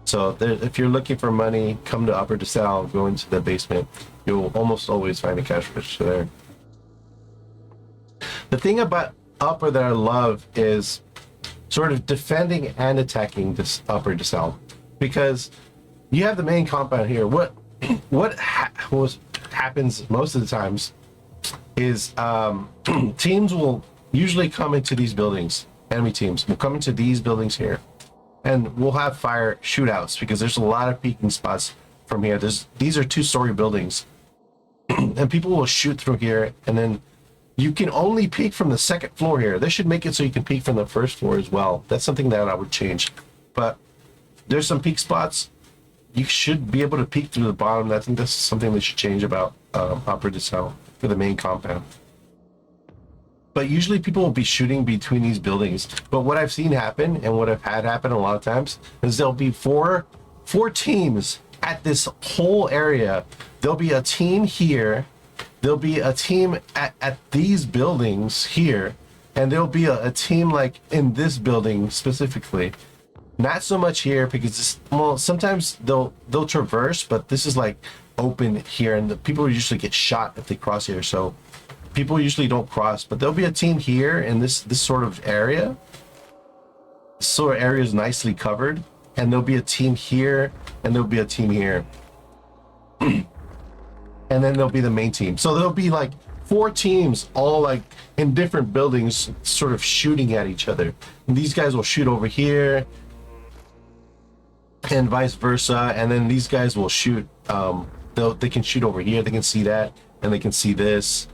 So if you're looking for money, come to Upper DeSalle, go into the basement. You'll almost always find a cash register there. The thing about Upper that I love is sort of defending and attacking this Upper DeSalle, because you have the main compound here. What happens most of the times is teams will usually come into these buildings. Enemy teams will come into these buildings here, and we'll have fire shootouts because there's a lot of peeking spots from here. These are 2-story buildings, and people will shoot through here, and then you can only peek from the second floor here. They should make it so you can peek from the first floor as well. That's something that I would change. But there's some peek spots. You should be able to peek through the bottom. I think that's something they should change about Upper DeSalle for the main compound. But usually people will be shooting between these buildings. But what I've seen happen, and what I've had happen a lot of times, is there'll be four teams at this whole area. There'll be a team here. There'll be a team at these buildings here. And there'll be a team like in this building specifically. Not so much here because sometimes they'll traverse, but this is like open here, and the people usually get shot if they cross here. So people usually don't cross, but there'll be a team here in this sort of area. This sort of area is nicely covered, and there'll be a team here, and there'll be a team here, and then there'll be the main team. So there'll be like 4 teams all like in different buildings, sort of shooting at each other. And these guys will shoot over here, and vice versa, and then these guys will shoot. They can shoot over here. They can see that, and they can see this.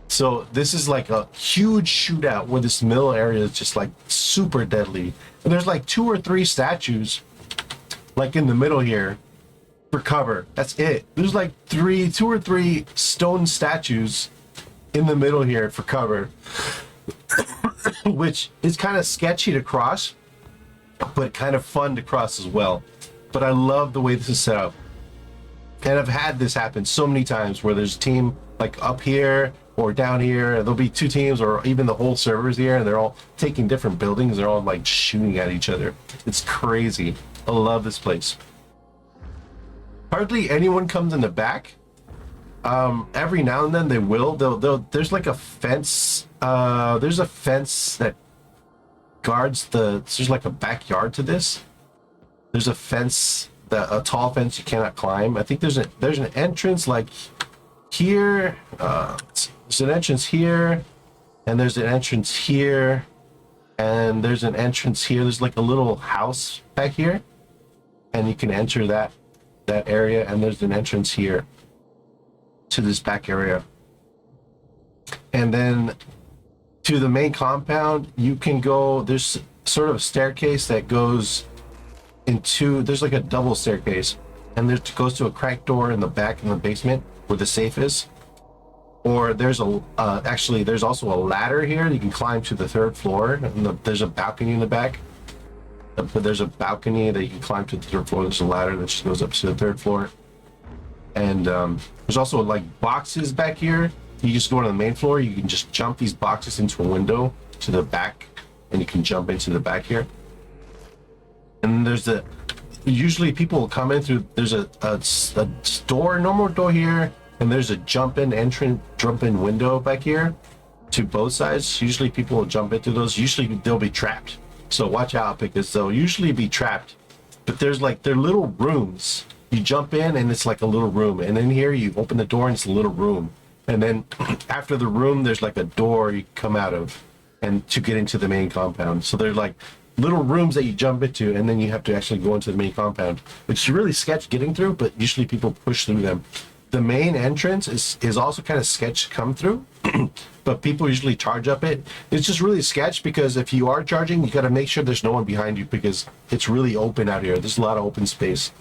So this is like a huge shootout where this middle area is just like super deadly. And there's like 2 or 3 statues, like in the middle here, for cover. That's it. There's like 2 or 3 stone statues in the middle here for cover, which is kind of sketchy to cross, but kind of fun to cross as well. But I love the way this is set up. And I've had this happen so many times where there's a team like up here or down here. There'll be two teams or even the whole servers here, and they're all taking different buildings. They're all like shooting at each other. It's crazy. I love this place. Hardly anyone comes in the back. Every now and then they will. There's like a fence. There's a fence that guards there's like a backyard to this. There's a fence, a tall fence you cannot climb. I think there's an entrance like here. There's an entrance here, and there's an entrance here, and there's an entrance here. There's like a little house back here, and you can enter that area, and there's an entrance here to this back area. And then to the main compound, you can go, there's sort of a staircase that goes into, there's like a double staircase, and it goes to a cracked door in the back in the basement where the safe is. Or there's actually there's also a ladder here. You can climb to the 3rd floor, and there's a balcony in the back. But there's a balcony that you can climb to the 3rd floor. There's a ladder that just goes up to the 3rd floor. And there's also like boxes back here. You just go to the main floor. You can just jump these boxes into a window to the back, and you can jump into the back here. And there's usually people will come in through, there's a door, normal door here, and there's a jump in window back here to both sides. Usually people will jump into those. Usually they'll be trapped. So watch out, because they'll usually be trapped. But they're little rooms. You jump in and it's like a little room. And in here you open the door and it's a little room. And then after the room, there's like a door you come out of and to get into the main compound. So they're like little rooms that you jump into, and then you have to actually go into the main compound, which is really sketch getting through, but usually people push through them. The main entrance is also kind of sketch to come through, but people usually charge up it. It's just really sketch because if you are charging, you got to make sure there's no one behind you, because it's really open out here. There's a lot of open space.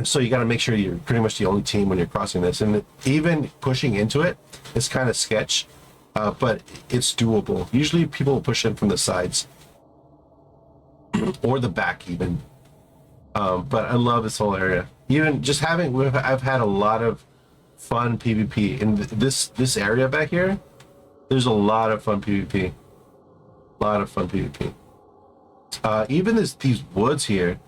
So you got to make sure you're pretty much the only team when you're crossing this. And even pushing into it is kind of sketch, but it's doable. Usually people will push in from the sides or the back even. But I love this whole area. Even just I've had a lot of fun PvP in this area back here. There's a lot of fun PvP. Even these woods here.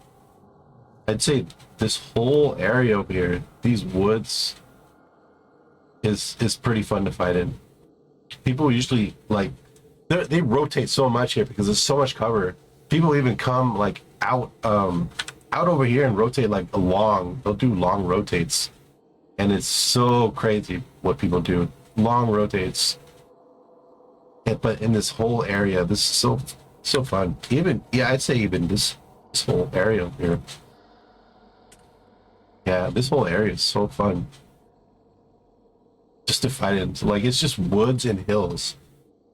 I'd say this whole area over here, these woods, is pretty fun to fight in. People usually they rotate so much here because there's so much cover. People even come like out over here and rotate like they'll do long rotates, and it's so crazy what people do, long rotates. But in this whole area, this is so fun. I'd say even this whole area over here. Yeah, this whole area is so fun just to fight in. Like, it's just woods and hills,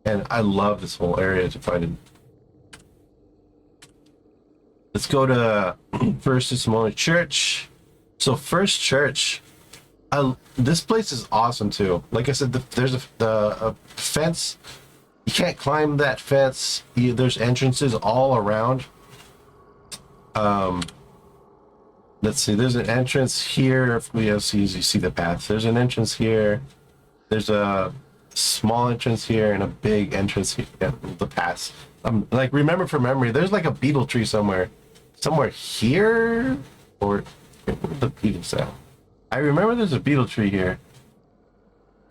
and I love this whole area to fight in. Let's go to First Testimonial Church. So First Church, this place is awesome too. Like I said, there's a fence. You can't climb that fence. There's entrances all around. Let's see. There's an entrance here. If we have you see the path. There's an entrance here. There's a small entrance here and a big entrance here. Yeah, the path. Like, remember from memory, there's like a beetle tree somewhere here, or where's the beetles at? I remember there's a beetle tree here.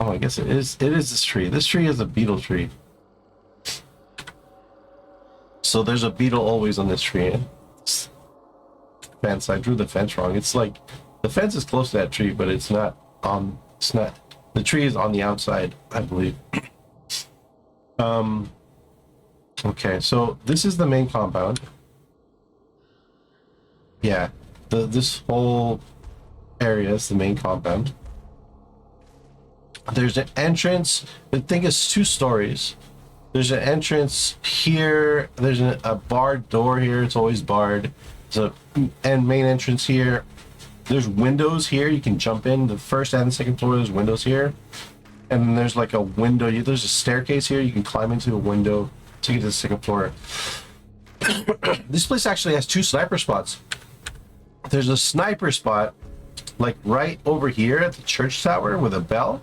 Oh, I guess it is this tree. This tree is a beetle tree. So there's a beetle always on this tree. Fence. I drew the fence wrong. It's like the fence is close to that tree, but it's not. The tree is on the outside, I believe. Okay, so this is the main compound. Yeah, this whole area is the main compound. There's an entrance. The thing is 2 stories. There's an entrance here. There's a barred door here. It's always barred. There's a main entrance here. There's windows here. You can jump in. The 1st and 2nd floor, there's windows here. And then there's like a window. There's a staircase here. You can climb into a window to get to the 2nd floor. This place actually has 2 sniper spots. There's a sniper spot like right over here at the church tower with a bell.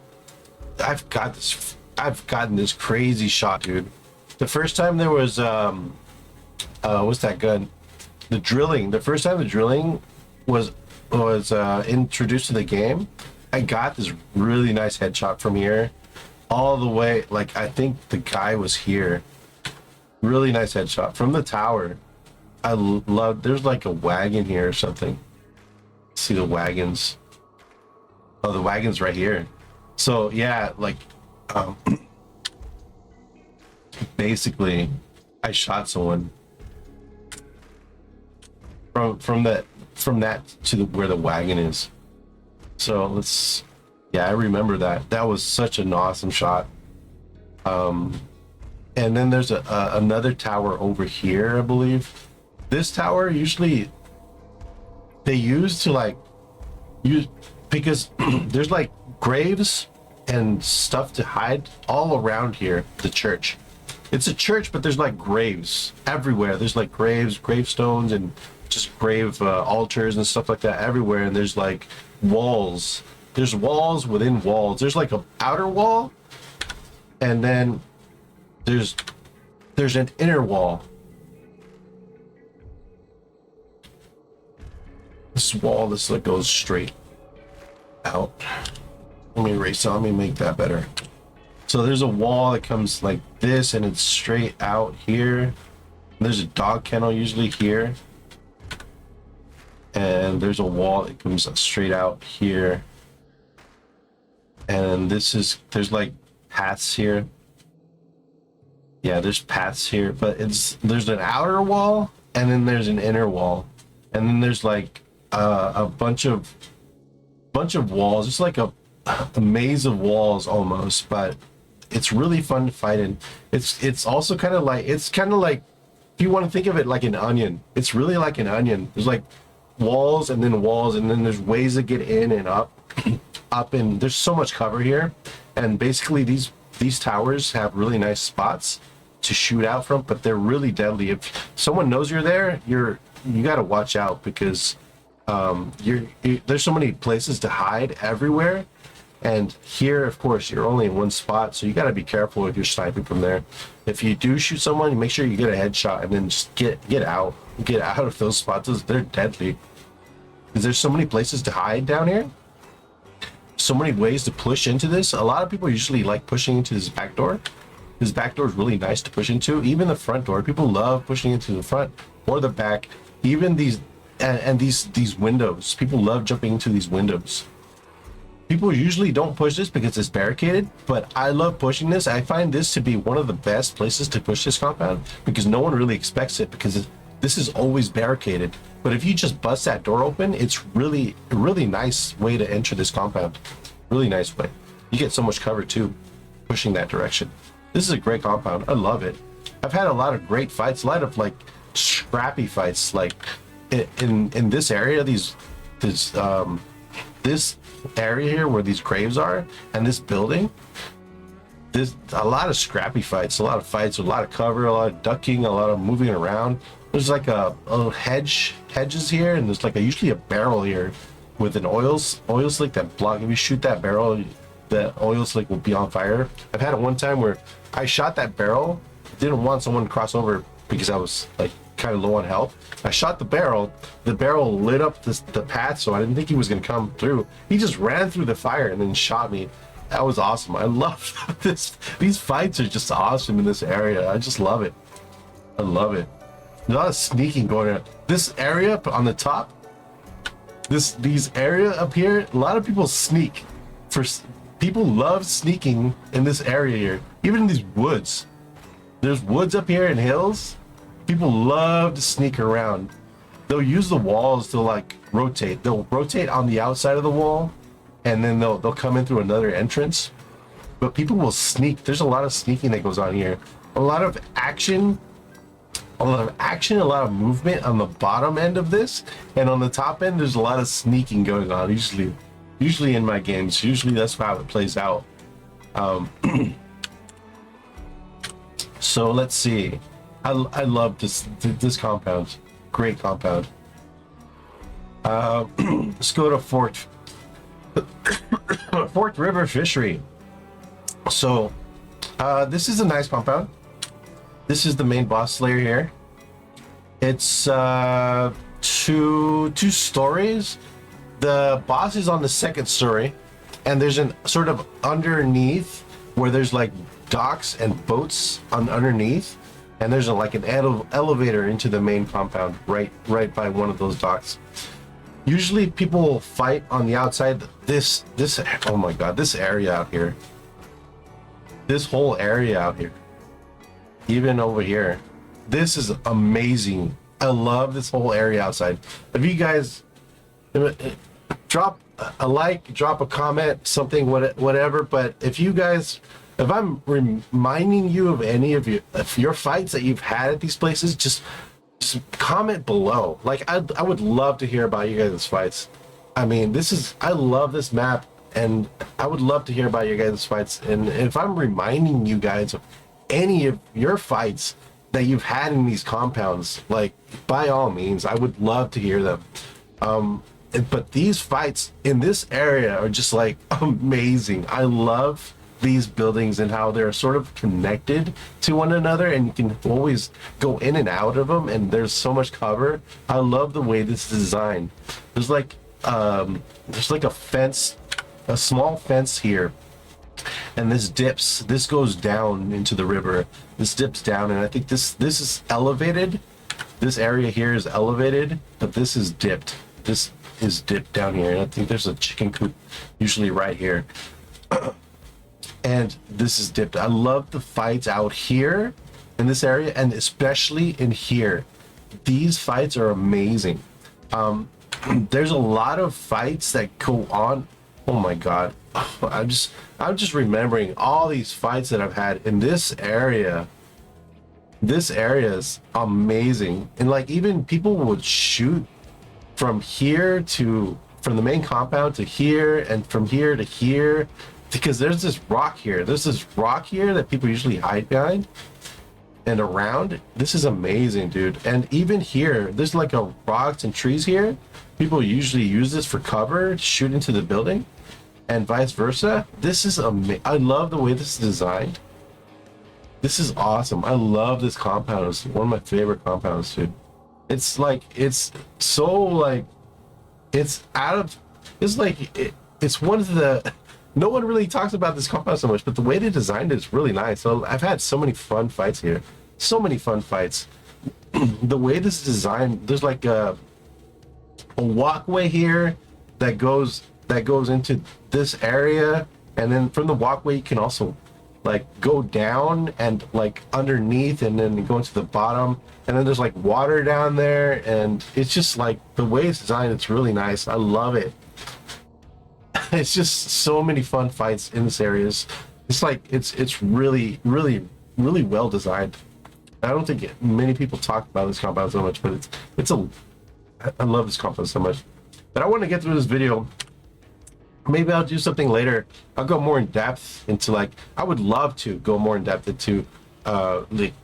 I've gotten this crazy shot, dude. The first time there was what's that gun? The drilling. The first time the drilling was introduced to the game, I got this really nice headshot from here, all the way. Like I think the guy was here. Really nice headshot from the tower. I love. There's like a wagon here or something. See the wagons. Oh, the wagon's right here. So yeah, like basically I shot someone from that to where the wagon is. So let's, yeah, I remember that. That was such an awesome shot. And then there's another tower over here, I believe. This tower usually they use to like use because there's like graves and stuff to hide all around here. The church, it's a church, but there's like graves everywhere. There's like graves, gravestones, and just grave altars and stuff like that everywhere. And there's like walls. There's walls within walls. There's like an outer wall, and then there's an inner wall. This wall, this like goes straight out. Let me erase it. Let me make that better. So there's a wall that comes like this, and it's straight out here. There's a dog kennel usually here, and there's a wall that comes straight out here. And there's like paths here. Yeah, there's paths here, but there's an outer wall, and then there's an inner wall, and then there's like a bunch of walls. It's like a maze of walls almost, but it's really fun to fight in. It's also kind of like if you want to think of it like an onion. It's really like an onion. There's like walls, and then there's ways to get in and up, and there's so much cover here. And basically these towers have really nice spots to shoot out from, but they're really deadly. If someone knows you're there, you got to watch out, because there's so many places to hide everywhere. And here, of course, you're only in one spot, so you got to be careful if you're sniping from there. If you do shoot someone, make sure you get a headshot, and then just get out of those spots. They're deadly, because there's so many places to hide down here, so many ways to push into this. A lot of people usually like pushing into this back door. This back door is really nice to push into. Even the front door, people love pushing into the front or the back. Even these windows, people love jumping into these windows. People usually don't push this because it's barricaded, but I love pushing this. I find this to be one of the best places to push this compound, because no one really expects it, because this is always barricaded. But if you just bust that door open, it's really a really nice way to enter this compound. Really nice way. You get so much cover too, pushing that direction. This is a great compound. I love it. I've had a lot of great fights, a lot of like scrappy fights, like in this area, this area here where these graves are, and this building. There's a lot of scrappy fights, a lot of fights with a lot of cover, a lot of ducking, a lot of moving around. There's like a hedges here, and there's like usually a barrel here with an oil slick that block. If you shoot that barrel, the oil slick will be on fire. I've had it one time where I shot that barrel, didn't want someone to cross over because I was like kind of low on health. I shot the barrel lit up the path, so I didn't think he was gonna come through. He just ran through the fire and then shot me. That was awesome. I love this. These fights are just awesome in this area. I just love it. I love it. There's a lot of sneaking going on. This area on the top, these area up here, a lot of people sneak. People love sneaking in this area here. Even in these woods. There's woods up here and hills. People love to sneak around. They'll use the walls to like rotate. They'll rotate on the outside of the wall, and then they'll come in through another entrance. But people will sneak. There's a lot of sneaking that goes on here. A lot of action, a lot of movement on the bottom end of this, and on the top end there's a lot of sneaking going on. Usually in my games, that's how it plays out. So let's see. I love this compound. Great compound. Let's go to Forked River Fishery. So, this is a nice compound. This is the main boss layer here. It's two stories. The boss is on the second story, and there's an sort of underneath where there's like docks and boats on underneath, and there's like an elevator into the main compound right by one of those docks. Usually people will fight on the outside. This oh my god, this area out here, this whole area out here, even over here, this is amazing. I love this whole area outside. If you guys drop a like, drop a comment, something, whatever, but if I'm reminding you of any of your fights that you've had at these places, just comment below. Like, I would love to hear about you guys' fights. I mean, I love this map, and I would love to hear about your guys' fights. And if I'm reminding you guys of any of your fights that you've had in these compounds, like, by all means, I would love to hear them. But these fights in this area are just like amazing. I love these buildings and how they're sort of connected to one another, and you can always go in and out of them, and there's so much cover. I love the way this is designed. There's like a fence, a small fence here, and this goes down into the river. This dips down, and I think this is elevated. This area here is elevated, but this is dipped. This is dipped down here, and I think there's a chicken coop usually right here. And this is dipped. I love the fights out here in this area, and especially in here. These fights are amazing. There's a lot of fights that go on. Oh my god, I'm just remembering all these fights that I've had in this area. This area is amazing, and like, even people would shoot from the main compound to here, and from here to here, because there's this rock here. There's this rock here that people usually hide behind and around. This is amazing, dude. And even here, there's like a rocks and trees here. People usually use this for cover, shoot into the building, and vice versa. This is amazing. I love the way this is designed. This is awesome. I love this compound. It's one of my favorite compounds, dude. It's like, it's so like, it's one of the, no one really talks about this compound so much, but the way they designed it is really nice. So I've had so many fun fights here. So many fun fights. The way this is designed, there's like a walkway here that goes into this area, and then from the walkway you can also like go down and like underneath, and then go into the bottom, and then there's like water down there, and it's just like, the way it's designed, it's really nice. I love it. It's just so many fun fights in this area. It's like, it's really well designed. I don't think many people talk about this compound so much, but I love this compound so much. But I want to get through this video. Maybe I'll do something later. I'll go more in depth into, like, I would love to go more in depth into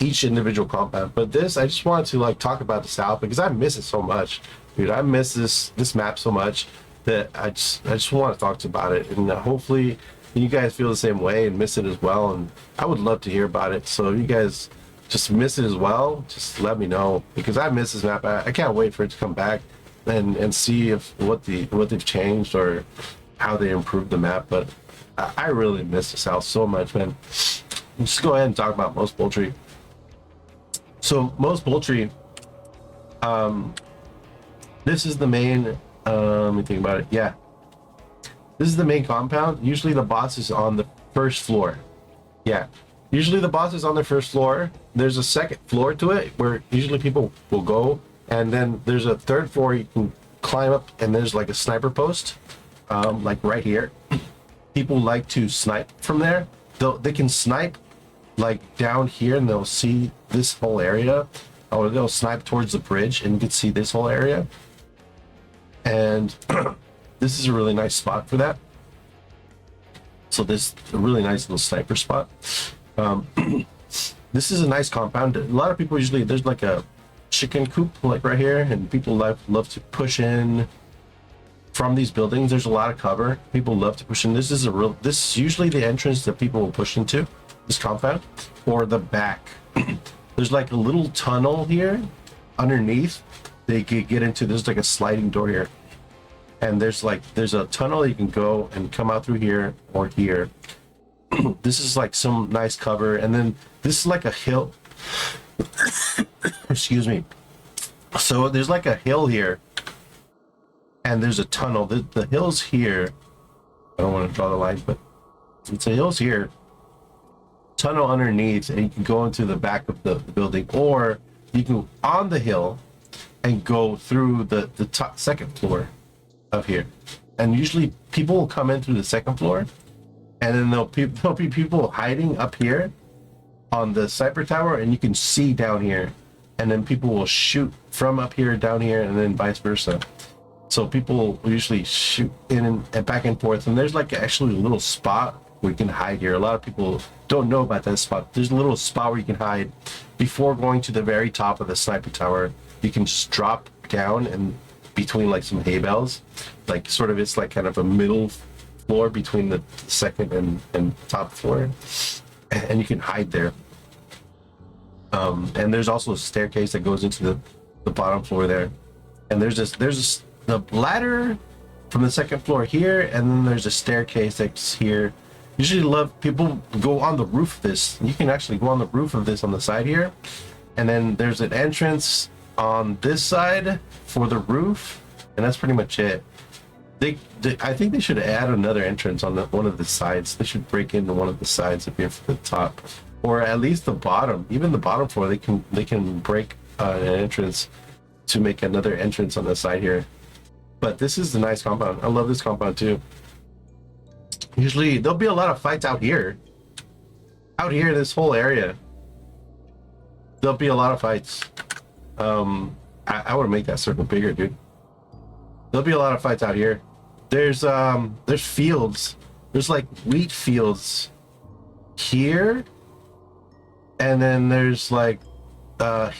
each individual compound. But this, I just wanted to like talk about DeSalle because I miss it so much, dude. I miss this map so much that I just want to talk to you about it, and hopefully you guys feel the same way and miss it as well. And I would love to hear about it. So if you guys just miss it as well, just let me know, because I miss this map. I can't wait for it to come back and see what they've changed or how they improved the map. But I really miss DeSalle so much, man. Let's go ahead and talk about Most Poultry. So Most Poultry, this is the main, let me think about it. Yeah, this is the main compound. Usually the boss is on the first floor. Yeah, usually the boss is on the first floor. There's a second floor to it where usually people will go, and then there's a third floor you can climb up, and there's like a sniper post, like right here. People like to snipe from there. They can snipe like down here, and they'll see this whole area, or they'll snipe towards the bridge and you can see this whole area. And this is a really nice spot for that. So this is a really nice little sniper spot. This is a nice compound. A lot of people usually, there's like a chicken coop like right here, and people love to push in from these buildings. There's a lot of cover. People love to push in. This is usually the entrance that people will push into, this compound, or the back. There's like a little tunnel here underneath. They could get into, there's like a sliding door here. And there's a tunnel you can go and come out through here or here. This is like some nice cover. And then this is like a hill. Excuse me. So there's like a hill here. And there's a tunnel. The hill's here. I don't want to draw the line, but it's a hill's here. Tunnel underneath, and you can go into the back of the building, or you can on the hill and go through the top second floor of here. And usually people will come in through the second floor, and then there'll be people hiding up here on the sniper tower, and you can see down here, and then people will shoot from up here down here, and then vice versa. So people will usually shoot in and back and forth, and there's like actually a little spot where you can hide here. A lot of people don't know about that spot. There's a little spot where you can hide before going to the very top of the sniper tower. You can just drop down and between like some hay bales, like sort of, it's like kind of a middle floor between the second and top floor, and you can hide there. And there's also a staircase that goes into the bottom floor there, and there's the ladder from the second floor here, and then there's a staircase that's here. Usually people go on the roof of this. You can actually go on the roof of this on the side here, and then there's an entrance on this side for the roof, and that's pretty much it. I think they should add another entrance on one of the sides. They should break into one of the sides up here for the top, or at least the bottom. Even the bottom floor, they can break an entrance to make another entrance on the side here. But this is a nice compound. I love this compound too. Usually there'll be a lot of fights out here. Out here, this whole area, there'll be a lot of fights. I would make that circle bigger, dude. There'll be a lot of fights out here. There's fields. There's like wheat fields here, and then there's like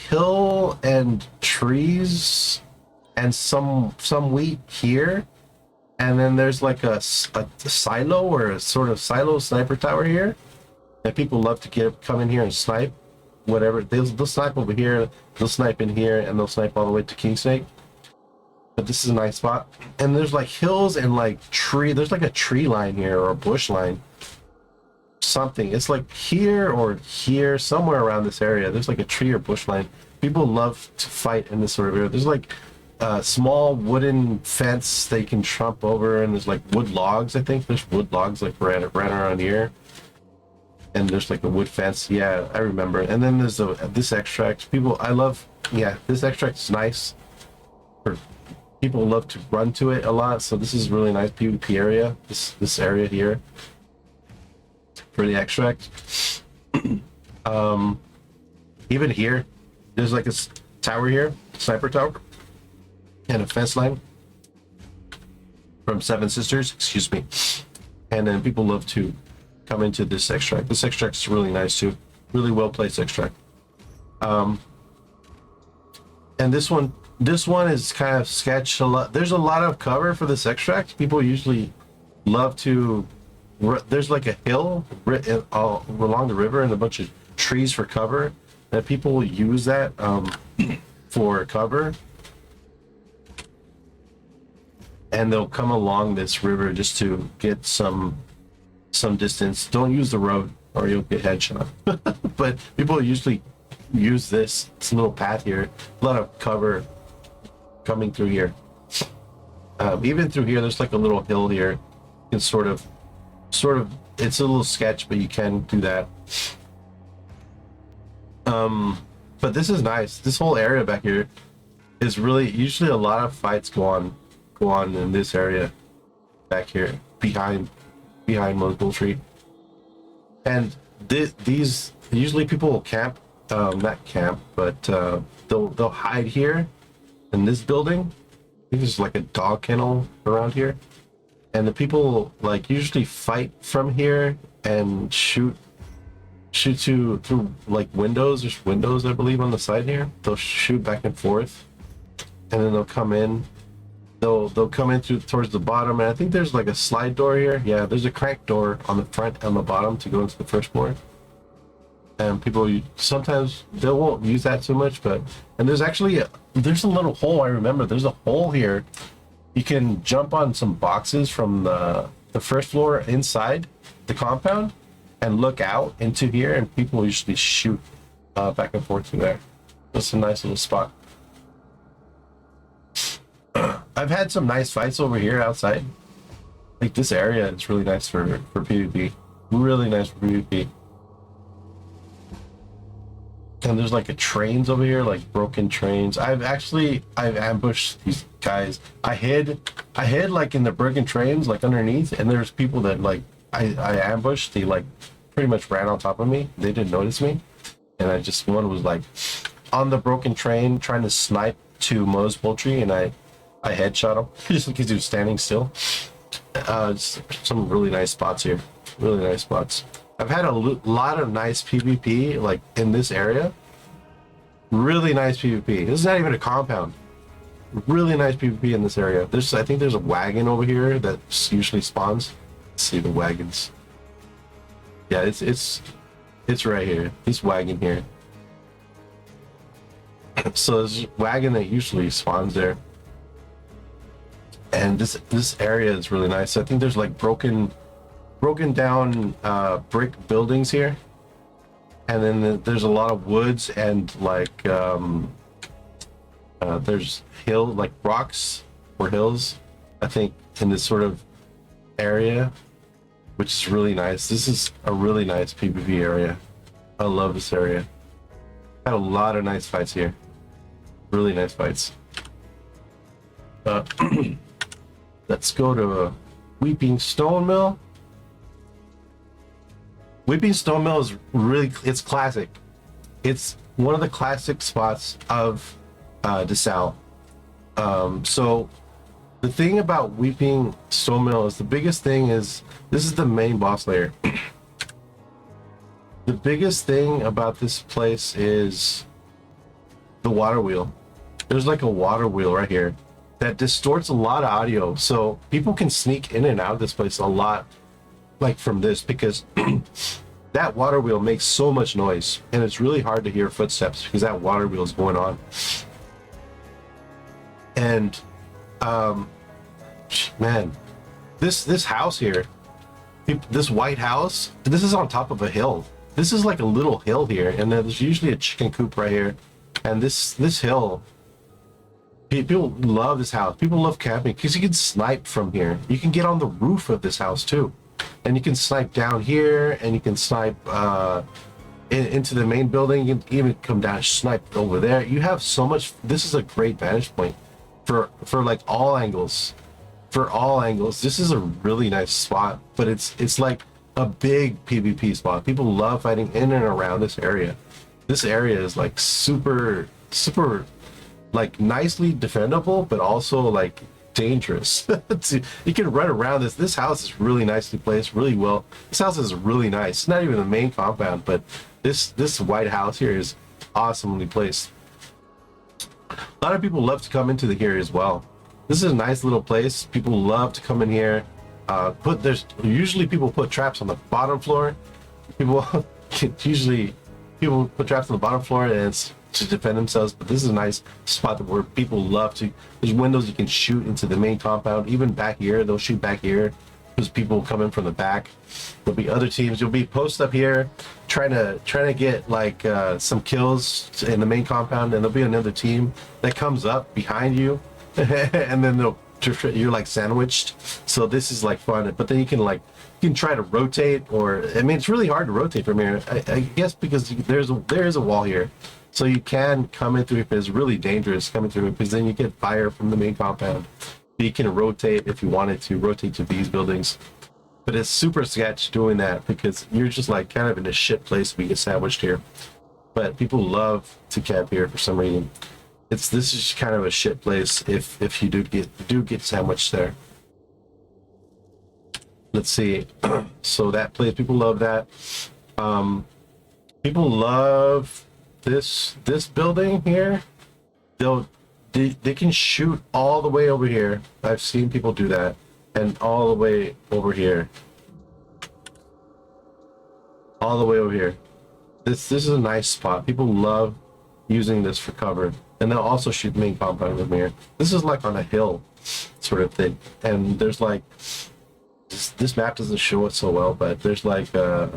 hill and trees and some wheat here, and then there's like a silo or a sort of silo sniper tower here that people love to come in here and snipe whatever. They'll snipe over here, they'll snipe in here, and they'll snipe all the way to Kingsnake. But this is a nice spot. And there's like hills and like there's like a tree line here, or a bush line, something. It's like here or here, somewhere around this area there's like a tree or bush line. People love to fight in this sort of area. There's like a small wooden fence they can trump over, and there's like wood logs. I think there's wood logs like ran around here, and there's like a wood fence. Yeah, I remember. And then there's this extract. This extract is nice. People love to run to it a lot, so this is a really nice PvP area. This area here for the extract. Even here, there's like a tower here, sniper tower, and a fence line from Seven Sisters. Excuse me. And then people love to come into this extract. This extract is really nice too. Really well placed extract. And this one is kind of sketched a lot. There's a lot of cover for this extract. People usually love to. There's like a hill along the river and a bunch of trees for cover. That people will use that for cover, and they'll come along this river just to get some distance. Don't use the road or you'll get headshot. But people usually use this little path here. A lot of cover coming through here. Even through here, there's like a little hill here. You can sort of, it's a little sketch, but you can do that. But this is nice. This whole area back here is really, usually a lot of fights go on in this area back here behind Poultry. And these usually people will camp, not camp, but they'll hide here in this building. I think there's like a dog kennel around here, and the people like usually fight from here and shoot through like windows. There's windows, I believe, on the side here. They'll shoot back and forth, and then they'll come in they'll come in through towards the bottom, and I think there's like a slide door here. Yeah, there's a crank door on the front and the bottom to go into the first floor. And people sometimes they won't use that too much, but and there's actually there's a little hole. I remember there's a hole here. You can jump on some boxes from the first floor inside the compound and look out into here, and people usually shoot back and forth through there. It's a nice little spot. I've had some nice fights over here outside. Like this area is really nice for PvP. Really nice for PvP. And there's like a trains over here, like broken trains. I've ambushed these guys. I hid like in the broken trains, like underneath, and there's people that like I ambushed. They like pretty much ran on top of me. They didn't notice me, and one was like on the broken train trying to snipe to Mo's Poultry, and I headshot him just because he was standing still. Some really nice spots here. Really nice spots. I've had a lot of nice PvP like in this area. Really nice PvP. This is not even a compound. Really nice PvP in this area. I think there's a wagon over here that usually spawns. Let's see the wagons. Yeah, it's right here. This wagon here. So there's a wagon that usually spawns there. And this area is really nice. I think there's like broken down brick buildings here, and then there's a lot of woods and like there's like rocks or hills, I think, in this sort of area, which is really nice. This is a really nice PvP area. I love this area. Had a lot of nice fights here. Really nice fights. Let's go to Weeping Stone Mill. Weeping Stone Mill is it's classic. It's one of the classic spots of DeSalle. So the thing about Weeping Stone Mill is the biggest thing is this is the main boss layer. The biggest thing about this place is the water wheel. There's like a water wheel right here that distorts a lot of audio, so people can sneak in and out of this place a lot, like from this, because that water wheel makes so much noise, and it's really hard to hear footsteps because that water wheel is going on. And man, this house here, this white house, this is on top of a hill. This is like a little hill here, and then there's usually a chicken coop right here, and this hill. People love this house. People love camping because you can snipe from here. You can get on the roof of this house too, and you can snipe down here, and you can snipe into the main building. You can even come down and snipe over there. You have so much. This is a great vantage point for like all angles. For all angles, this is a really nice spot. But it's like a big PvP spot. People love fighting in and around this area. This area is like super like nicely defendable, but also like dangerous. You can run around this. This house is really nicely placed, really well. This house is really nice. It's not even the main compound, but this white house here is awesomely placed. A lot of people love to come into here as well. This is a nice little place. People love to come in here. Usually people put traps on the bottom floor. People put traps on the bottom floor, and it's to defend themselves, but this is a nice spot where people love to. There's windows you can shoot into the main compound. Even back here, they'll shoot back here because people come in from the back. There'll be other teams. You'll be posted up here trying to get like some kills in the main compound, and there'll be another team that comes up behind you and then you're like sandwiched. So this is like fun, but then you can try to rotate, or I mean it's really hard to rotate from here, I guess, because there is a wall here. So you can come in through it, but it's really dangerous coming through it because then you get fire from the main compound. You can rotate if you wanted to rotate to these buildings, but it's super sketch doing that because you're just like kind of in a shit place to get sandwiched here. But people love to camp here for some reason. This is kind of a shit place if you do get sandwiched there. Let's see. So that place, people love that. People love this building here. they can shoot all the way over here. I've seen people do that, and all the way over here. All the way over here. This is a nice spot. People love using this for cover, and they'll also shoot the main compound from here. This is like on a hill, sort of thing, and there's like this map doesn't show it so well, but there's like there's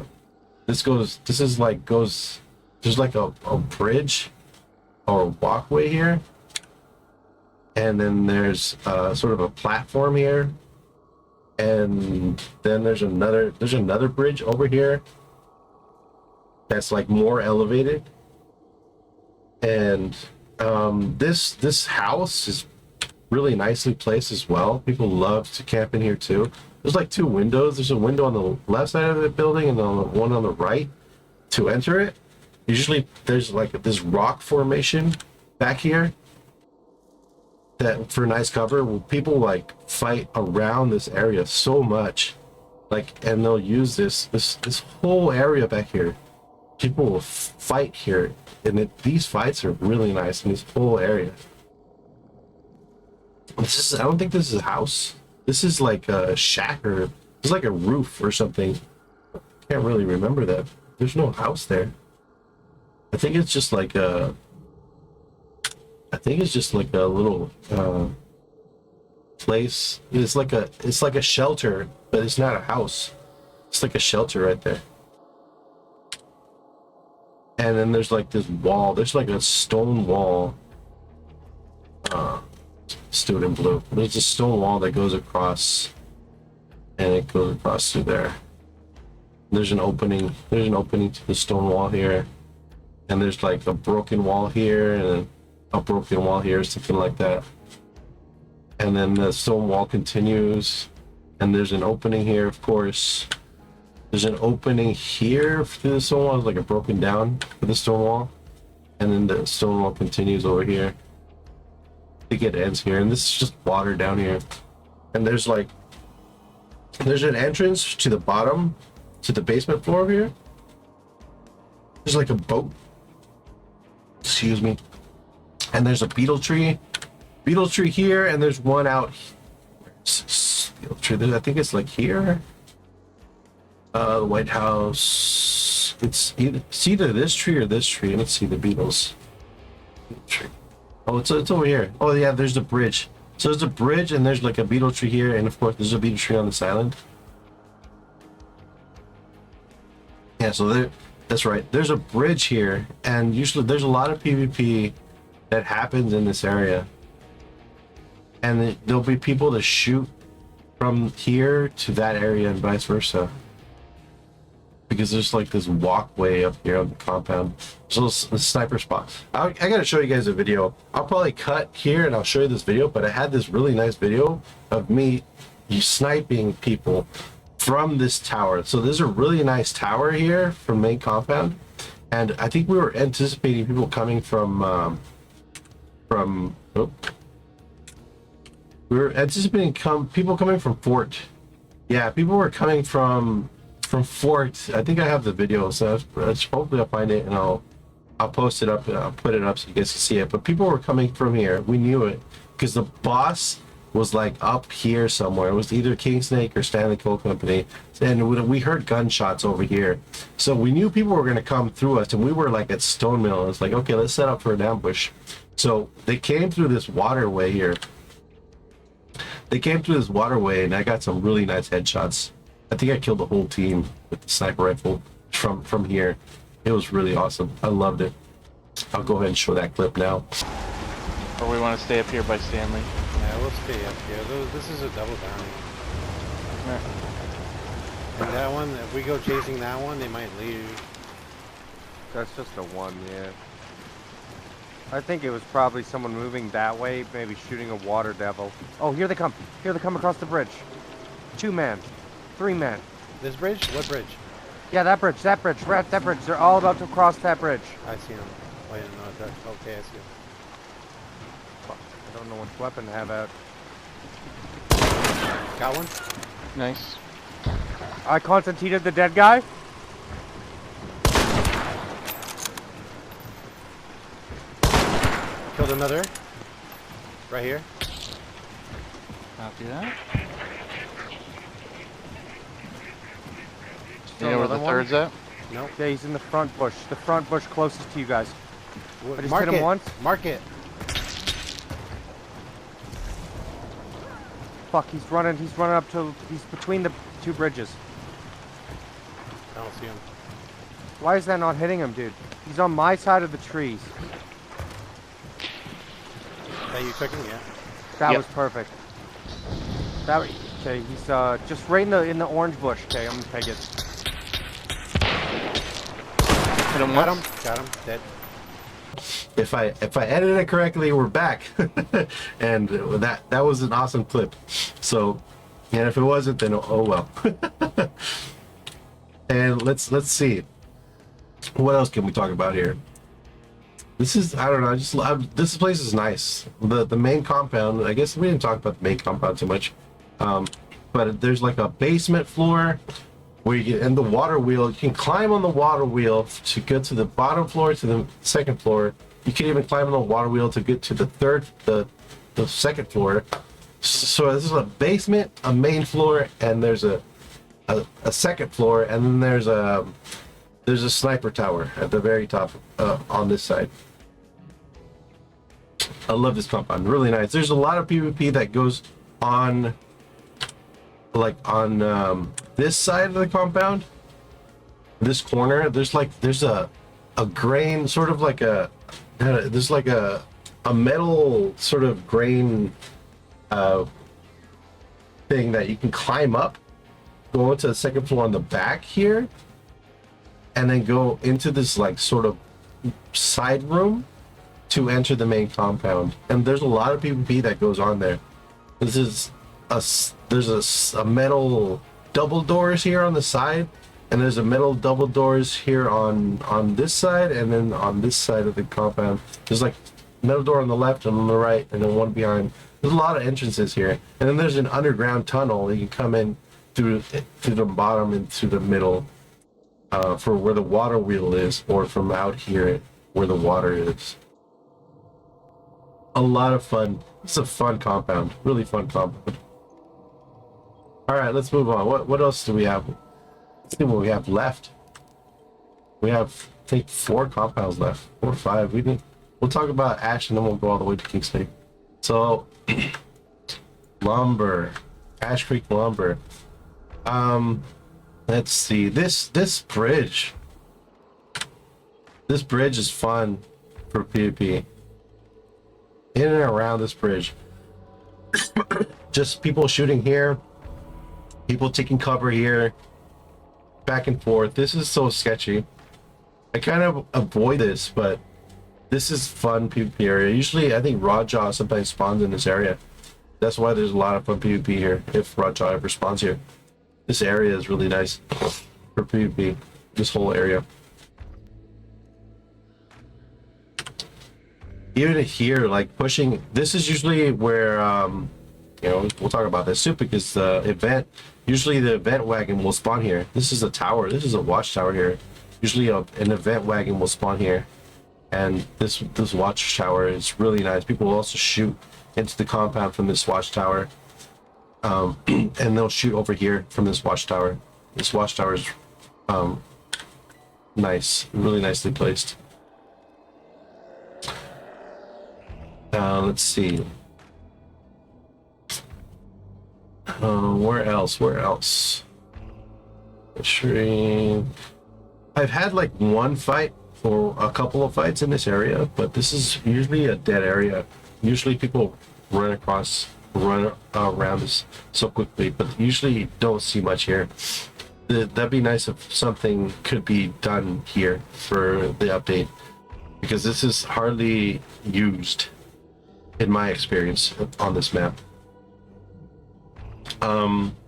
like a bridge or a walkway here, and then there's sort of a platform here, and then there's another bridge over here that's like more elevated, and this house is really nicely placed as well. People love to camp in here too. There's like two windows. There's a window on the left side of the building and then one on the right to enter it. Usually there's like this rock formation back here that for nice cover. People like fight around this area so much, like, and they'll use this whole area back here. People will fight here, and these fights are really nice in this whole area. I don't think this is a house. This is like a shack, or it's like a roof or something. Can't really remember that. There's no house there. I think it's just like a little place. It's like a shelter, but it's not a house. It's like a shelter right there. And then there's like this wall. There's like a stone wall. Student blue. There's a stone wall that goes across, and it goes across through there. There's an opening. There's an opening to the stone wall here, and there's like a broken wall here and a broken wall here, something like that. And then the stone wall continues, and there's an opening here, of course. There's an opening here through the stone wall. It's like a broken down for the stone wall, and then the stone wall continues over here. I think it ends here, and this is just water down here. And there's an entrance to the bottom, to the basement floor here. There's like a boat. Excuse me. And there's a beetle tree here, and there's one out. Beetle tree. I think it's like here. The White House. It's either this tree or this tree. Let's see the beetles. Tree. Oh, it's over here. Oh yeah, there's a bridge. So there's a bridge, and there's like a beetle tree here, and of course there's a beetle tree on this island. Yeah, so that's right. There's a bridge here, and usually there's a lot of PvP that happens in this area, and there'll be people that shoot from here to that area and vice versa, because there's like this walkway up here on the compound. So it's a sniper spot. I gotta show you guys a video. I'll probably cut here and I'll show you this video, but I had this really nice video of me sniping people from this tower. So there's a really nice tower here from main compound, and I think we were anticipating people coming we were anticipating people coming from Fort. Yeah, people were coming from Fort. I think I have the video, so hopefully I'll find it and I'll post it up and I'll put it up so you guys can see it. But people were coming from here. We knew it because the boss was like up here somewhere. It was either Kingsnake or Stanley Coal Company, and we heard gunshots over here. So we knew people were going to come through us, and we were like at Stone Mill. It's like, okay, let's set up for an ambush. So they came through this waterway here. And I got some really nice headshots. I think I killed the whole team with the sniper rifle from here. It was really awesome. I loved it. I'll go ahead and show that clip now. Or we want to stay up here by Stanley. Yeah, we'll stay up here. This is a double down. Yeah. And that one, if we go chasing that one, they might leave. That's just a one, yeah. I think it was probably someone moving that way, maybe shooting a water devil. Oh, here they come. Here they come across the bridge. 2 men. 3 men. This bridge? What bridge? Yeah, that bridge. That bridge. Right, that bridge. They're all about to cross that bridge. I see him. Wait, no, that's okay, I see him. I don't know what weapon to have out. Got one? Nice. I concertinaed the dead guy. Killed another. Right here. Copy that. You know where the Another one? third's at? Nope. Yeah, he's in the front bush. The front bush closest to you guys. I just Mark hit him it. once. Mark it. Fuck, he's running up to, he's between the two bridges. I don't see him. Why is that not hitting him, dude? He's on my side of the trees. That you cooking? Yeah. That Yep. was perfect. Okay, he's just right in the orange bush. Okay, I'm gonna peg it. Hit him Got once. him. Got him. Dead. If I edited it correctly, we're back, and that was an awesome clip. So, and if it wasn't, then oh well. And let's see, what else can we talk about here? This is, I don't know, this place is nice. The main compound, I guess we didn't talk about the main compound too much, but there's like a basement floor where you get in the water wheel. You can climb on the water wheel to get to the bottom floor, to the second floor. You can even climb on the water wheel to get to the second floor. So this is a basement, a main floor, and there's a second floor, and then there's a sniper tower at the very top on this side. I love this compound, really nice. There's a lot of PvP that goes on, like on this side of the compound, this corner. There's a grain, sort of like there's like a metal sort of grain thing that you can climb up, go into the second floor on the back here, and then go into this like sort of side room to enter the main compound. And there's a lot of PvP that goes on there. There's a metal double doors here on the side, and there's a metal double doors here on this side, and then on this side of the compound there's like metal door on the left and on the right, and then one behind. There's a lot of entrances here, and then there's an underground tunnel you can come in through the bottom and through the middle, for where the water wheel is, or from out here where the water is. A lot of fun. It's a fun compound, really fun compound. All right, let's move on. What else do we have? Let's see what we have left. We have, I think, 4 compounds left, 4 or 5. We'll talk about ash, and then we'll go all the way to Kingsnake. So, lumber, Ash Creek lumber. Let's see. This bridge. This bridge is fun for PvP. In and around this bridge, just people shooting here, people taking cover here, back and forth. This is so sketchy. I kind of avoid this, but this is fun PvP area. Usually, I think Rotjaw sometimes spawns in this area. That's why there's a lot of fun PvP here, if Rotjaw ever spawns here. This area is really nice for PvP, this whole area. Even here, like pushing, this is usually where, you know, we'll talk about this soon, because the event, usually the event wagon will spawn here. This is a tower, this is a watchtower here. Usually an event wagon will spawn here. And this watchtower is really nice. People will also shoot into the compound from this watchtower. And they'll shoot over here from this watchtower. This watchtower is nice, really nicely placed. Let's see. Where else? Fishery. I've had like one fight or a couple of fights in this area, but this is usually a dead area. Usually people run around this so quickly, but usually you don't see much here. That'd be nice if something could be done here for the update, because this is hardly used in my experience on this map.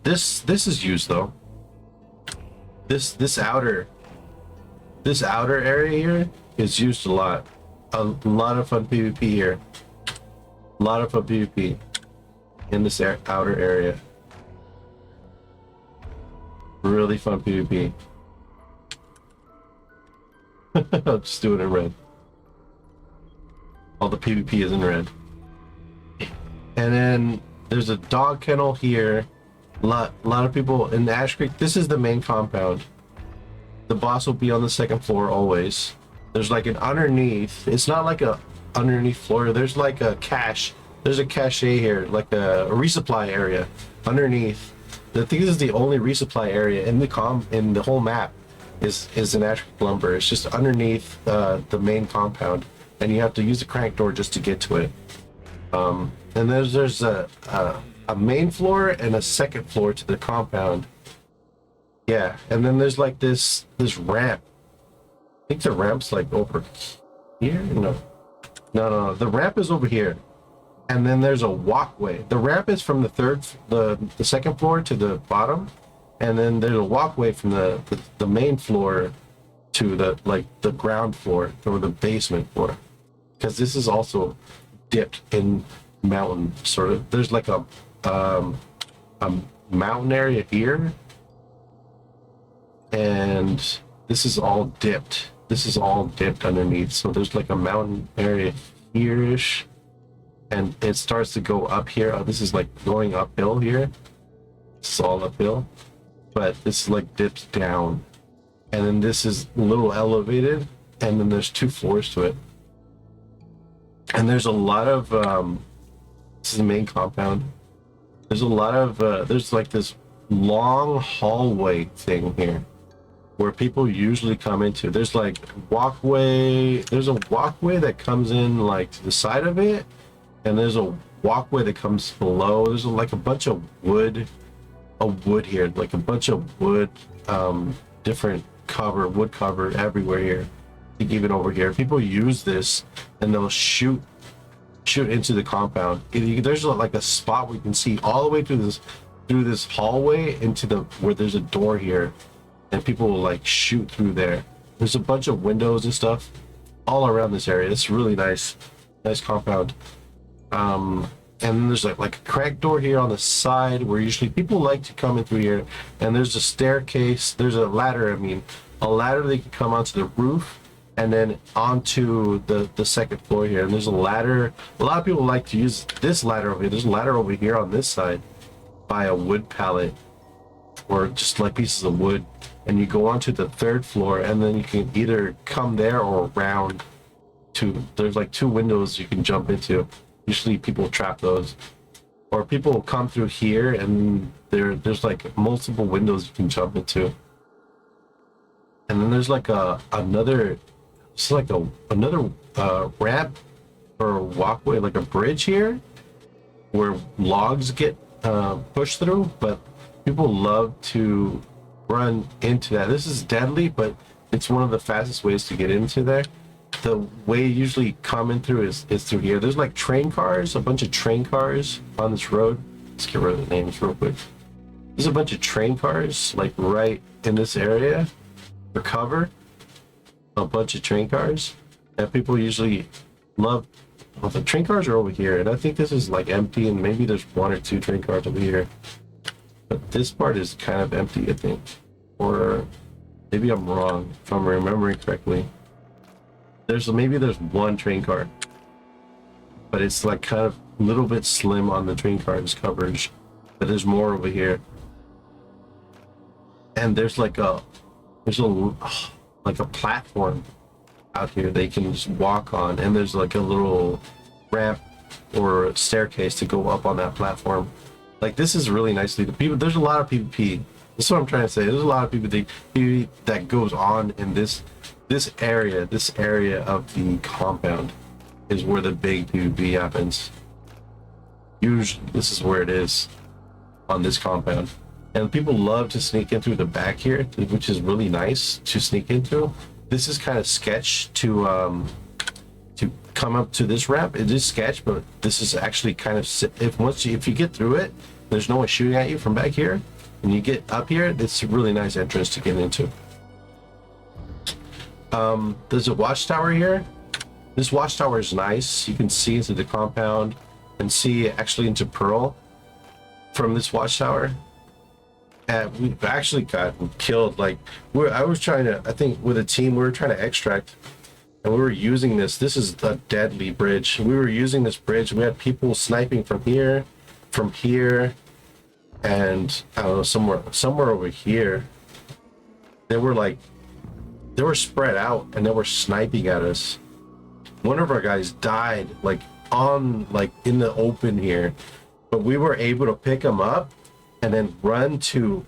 This is used though. This outer area here is used a lot. A lot of fun PvP here. A lot of fun PvP in this outer area. Really fun PvP. I'll just do it in red. All the PvP is in red. And then there's a dog kennel here. Lot of people in Ash Creek. This is the main compound. The boss will be on the second floor always. There's like an underneath. It's not like a underneath floor. There's like a cache. There's a cache here, like a resupply area underneath. I think this is the only resupply area in the whole map. Is an Ash Creek lumber. It's just underneath the main compound, and you have to use the crank door just to get to it. And there's a main floor and a second floor to the compound. Yeah, and then there's like this ramp. I think the ramp's like over here. No. The ramp is over here, and then there's a walkway. The ramp is from the second floor to the bottom, and then there's a walkway from the main floor to the ground floor or the basement floor, because this is also dipped in mountain sort of. There's like a mountain area here, and this is all dipped. This is all dipped underneath. So there's like a mountain area here-ish, and it starts to go up here. Oh, this is like going uphill here. This is all uphill, but this is like dips down, and then this is a little elevated, and then there's 2 floors to it. And there's a lot of this is the main compound. There's a lot of there's like this long hallway thing here where people usually come into. There's like walkway. There's a walkway that comes in like to the side of it, and there's a walkway that comes below. There's like a bunch of wood here, like a bunch of wood, different wood cover everywhere here. Even over here, people use this and they'll shoot into the compound. There's like a spot where you can see all the way through this hallway into where there's a door here, and people will like shoot through there. There's a bunch of windows and stuff all around this area. It's really nice compound. And then there's like a crack door here on the side where usually people like to come in through here. And there's a staircase. There's a ladder. A ladder they can come onto the roof and then onto the second floor here. And there's a ladder. A lot of people like to use this ladder over here. There's a ladder over here on this side by a wood pallet, or just like pieces of wood. And you go onto the third floor, and then you can either come there or around to. There's like 2 windows you can jump into. Usually people trap those, or people will come through here, and there's like multiple windows you can jump into. And then there's like another ramp or walkway, like a bridge here, where logs get pushed through. But people love to run into that. This is deadly, but it's one of the fastest ways to get into there. The way you usually come in through is through here. There's like train cars, a bunch of train cars on this road. Let's get rid of the names real quick. There's a bunch of train cars like right in this area for cover. A bunch of train cars, and people usually love. Well, the train cars are over here, and I think this is like empty, and maybe there's 1 or 2 train cars over here. But this part is kind of empty, I think. Or maybe I'm wrong if I'm remembering correctly. Maybe there's 1 train car, but it's like kind of a little bit slim on the train car's coverage. But there's more over here, and there's like a platform out here they can just walk on, and there's like a little ramp or a staircase to go up on that platform. Like, this is really nicely. There's a lot of PvP. That's what I'm trying to say. There's a lot of PvP that goes on in this area of the compound is where the big PvP happens. Usually this is where it is on this compound, and people love to sneak in through the back here, which is really nice to sneak into. This is kind of sketch to come up to this ramp. It is sketch, but this is actually kind of, if you get through it, there's no one shooting at you from back here, and you get up here, it's a really nice entrance to get into. There's a watchtower here. This watchtower is nice. You can see into the compound and see actually into Pearl from this watchtower. And we've actually gotten killed. Like, I think with a team we were trying to extract and we were using this. This is a deadly bridge. We were using this bridge. We had people sniping from here, and I don't know, somewhere over here. They were spread out and they were sniping at us. One of our guys died in the open here, but we were able to pick him up and then run to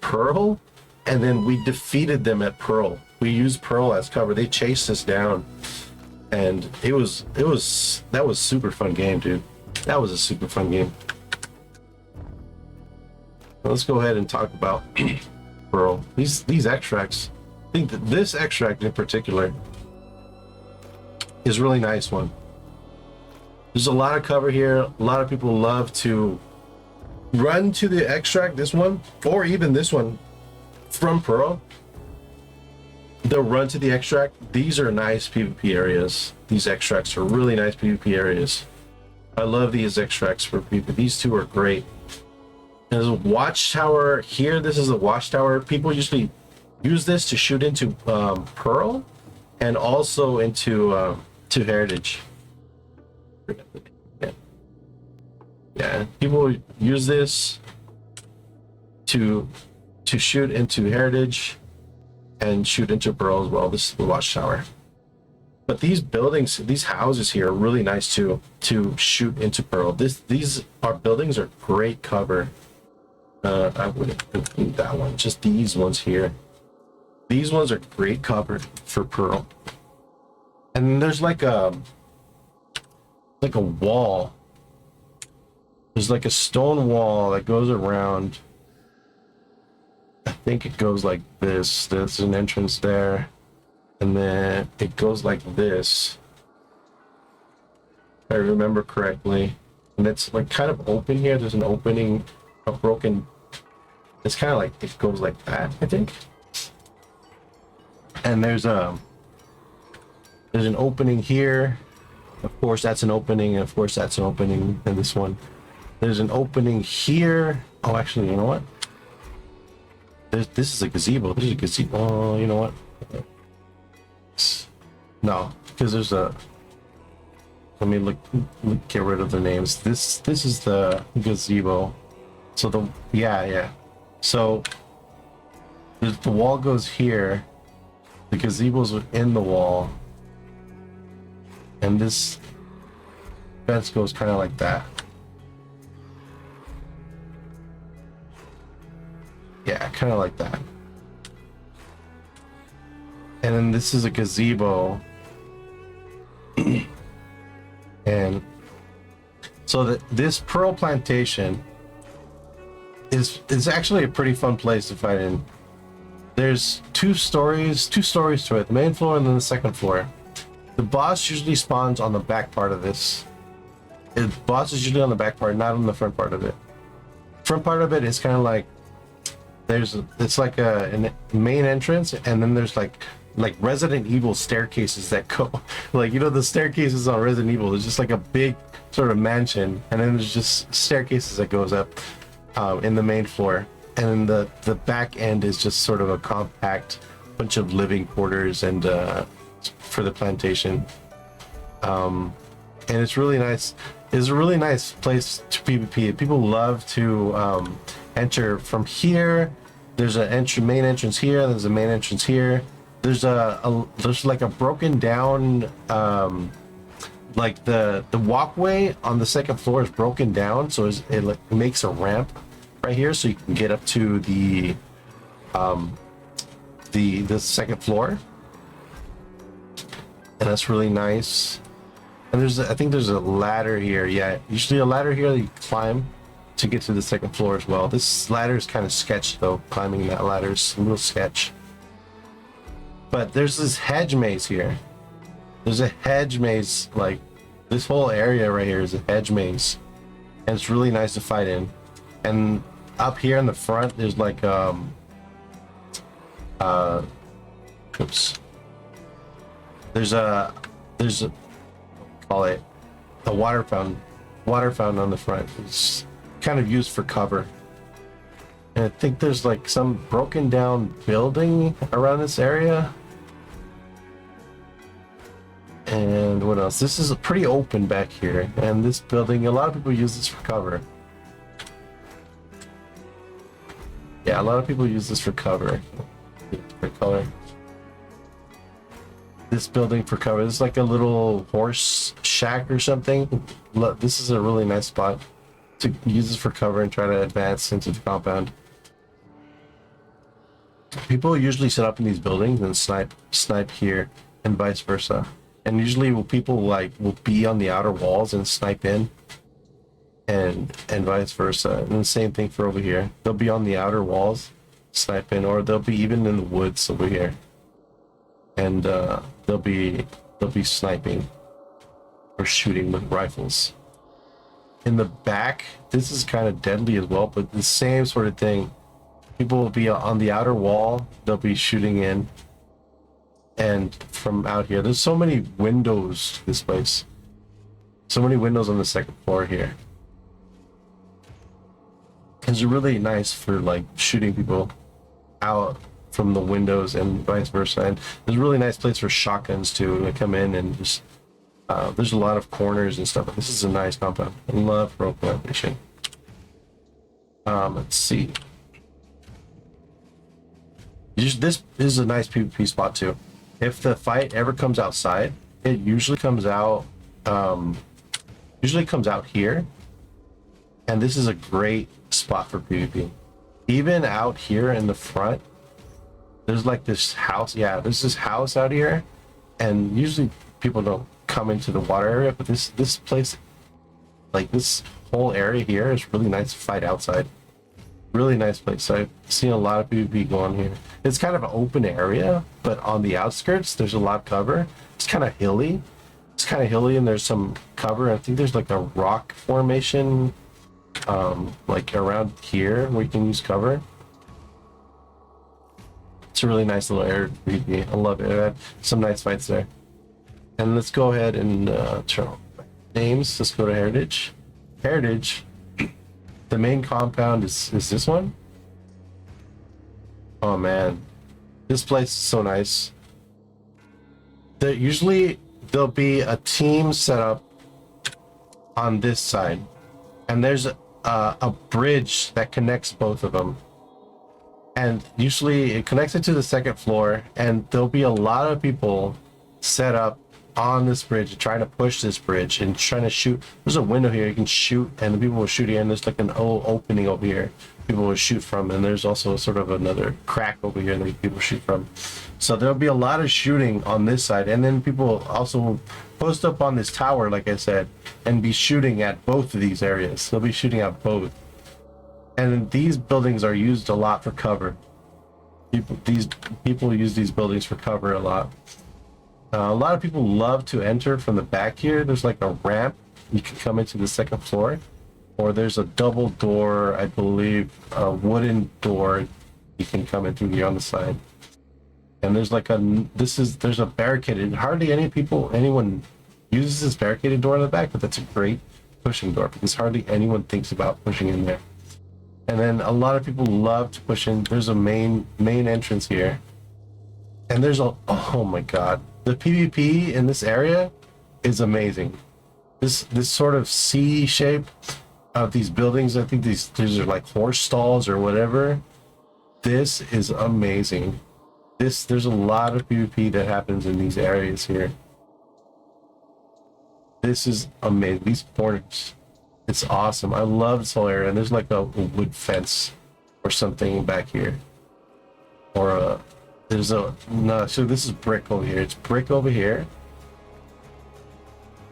Pearl, and then we defeated them at Pearl. We used Pearl as cover. They chased us down, and that was super fun game, dude. That was a super fun game. Let's go ahead and talk about Pearl. These extracts. I think that this extract in particular is a really nice one. There's a lot of cover here. A lot of people love to run to the extract, this one, or even this one from Pearl. They'll run to the extract. These are nice PvP areas. These extracts are really nice PvP areas. I love these extracts for PvP. These two are great. There's a watchtower here. This is a watchtower. People usually use this to shoot into Pearl and also into to Heritage. Yeah, people use this to shoot into Heritage and shoot into Pearl as well. This is the watchtower. But these buildings, these houses here are really nice too, to shoot into Pearl. These buildings are great cover. I wouldn't include that one, just these ones here. These ones are great cover for Pearl. And then there's like a wall. There's like a stone wall that goes around. I think it goes like this. There's an entrance there. And then it goes like this, if I remember correctly. And it's like kind of open here. There's an opening, a broken. It's kind of like it goes like that, I think. And there's an opening here. Of course, that's an opening. And of course, that's an opening. And this one, there's an opening here. Oh, actually, you know what? This is a gazebo. This is a gazebo. Oh, you know what? No, because there's a. Let me look. Get rid of the names. This is the gazebo. So yeah. So the wall goes here. The gazebo's within the wall, and this fence goes kind of like that. Yeah, kind of like that. And then this is a gazebo. And so this Pearl Plantation is actually a pretty fun place to fight in. There's two stories to it, the main floor and then the second floor. The boss usually spawns on the back part of this. The boss is usually on the back part, not on the front part of it. Front part of it is kind of like it's like a main entrance, and then there's like Resident Evil staircases that go, like, you know, the staircases on Resident Evil. There's just like a big sort of mansion, and then there's just staircases that goes up in the main floor, and then the back end is just sort of a compact bunch of living quarters and for the plantation. And it's really nice. It's a really nice place to PvP. People love to enter from here. There's an main entrance here. There's a main entrance here. There's like a broken down, like the walkway on the second floor is broken down, so it makes a ramp right here, so you can get up to the second floor, and that's really nice. And I think there's a ladder here. Yeah, usually a ladder here that you climb to get to the second floor as well. This ladder is kind of sketch though. Climbing that ladder is a little sketch. But there's this hedge maze here. There's a hedge maze, like this whole area right here is a hedge maze, and it's really nice to fight in. And up here in the front, there's like oops. There's a call it a water fountain on the front. It's kind of used for cover. And I think there's like some broken down building around this area. And what else? This is pretty open back here. And this building, a lot of people use this for cover. Yeah, a lot of people use this for cover. For color. This building for cover. This is like a little horse shack or something. Look, this is a really nice spot to use this for cover and try to advance into the compound. People usually set up in these buildings and snipe here and vice versa. And usually people will be on the outer walls and snipe in and vice versa. And the same thing for over here. They'll be on the outer walls, snipe in, or they'll be even in the woods over here. And they'll be sniping or shooting with rifles. In the back, this is kind of deadly as well, but the same sort of thing. People will be on the outer wall, they'll be shooting in. And from out here, there's so many windows to this place. So many windows on the second floor here. It's really nice for like shooting people out from the windows and vice versa. And there's a really nice place for shotguns too. They come in and just there's a lot of corners and stuff. This is a nice compound. I love rope plantation. Let's see. This is a nice PvP spot too. If the fight ever comes outside, it usually comes out here. And this is a great spot for PvP. Even out here in the front, there's like this house. Yeah, there's this house out here, and usually people don't come into the water area, but this place, like this whole area here, is really nice to fight outside. Really nice place. I've seen a lot of PvP go on here. It's kind of an open area, but on the outskirts there's a lot of cover. It's kind of hilly. And there's some cover. I think there's like a rock formation like around here where you can use cover. It's a really nice little area to PvP. I love it. I had some nice fights there. And let's go ahead and turn on names. Let's go to Heritage. The main compound is this one. Oh man, this place is so nice. There'll be a team set up on this side, and there's a bridge that connects both of them. And usually it connects it to the second floor, and there'll be a lot of people set up on this bridge trying to push this bridge and trying to shoot. There's a window here you can shoot, and the people will shoot here, and there's like an old opening over here people will shoot from, and there's also sort of another crack over here that people shoot from. So there'll be a lot of shooting on this side, and then people also will post up on this tower, like I said, and be shooting at both of these areas. They'll be shooting at both, and these buildings are used a lot for cover. People use these buildings for cover a lot. A lot of people love to enter from the back here. There's like a ramp. You can come into the second floor, or there's a double door, I believe, a wooden door. You can come in through here on the side. And there's like there's a barricaded. Hardly anyone uses this barricaded door in the back, but that's a great pushing door because hardly anyone thinks about pushing in there. And then a lot of people love to push in. There's a main entrance here, and there's oh my god. The PvP in this area is amazing. This sort of C shape of these buildings, I think these are like horse stalls or whatever. This is amazing. There's a lot of PvP that happens in these areas here. This is amazing. These corners, it's awesome. I love this whole area. And there's like a wood fence or something back here, or so this is brick over here. It's brick over here.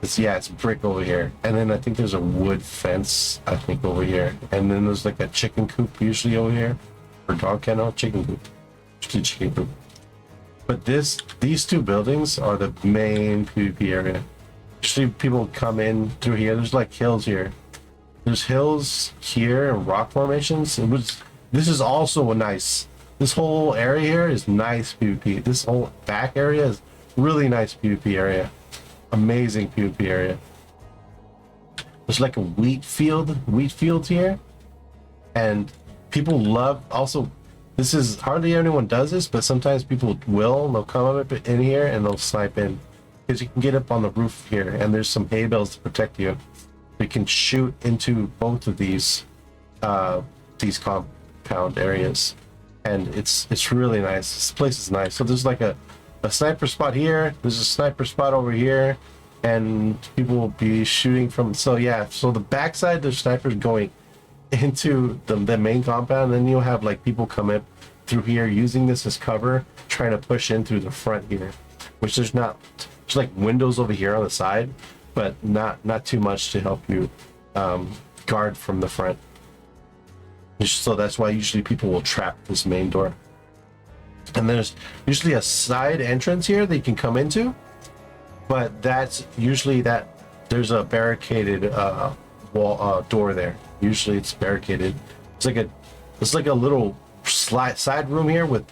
It's brick over here. And then I think there's a wood fence, I think, over here. And then there's like a chicken coop usually over here. Or dog kennel, chicken coop. Chicken coop. But these two buildings are the main PvP area. Usually people come in through here. There's like hills here. There's hills here and rock formations. This is also a nice. This whole area here is nice PvP. This whole back area is really nice PvP area. Amazing PvP area. There's like a wheat fields here, and people love. Also, this is hardly anyone does this, but sometimes people they'll come up in here and they'll snipe in. because you can get up on the roof here, and there's some hay bales to protect you. You can shoot into both of these compound areas, and it's really nice. This place is nice. So there's like a sniper spot here. There's a sniper spot over here, and people will be shooting from. So yeah, so the backside there's snipers going into the main compound, and then you'll have like people come in through here using this as cover, trying to push in through the front here, which there's like windows over here on the side, but not too much to help you guard from the front. So that's why usually people will trap this main door. And there's usually a side entrance here that you can come into, but that's usually there's a barricaded wall door there. Usually it's barricaded. It's like a little side room here with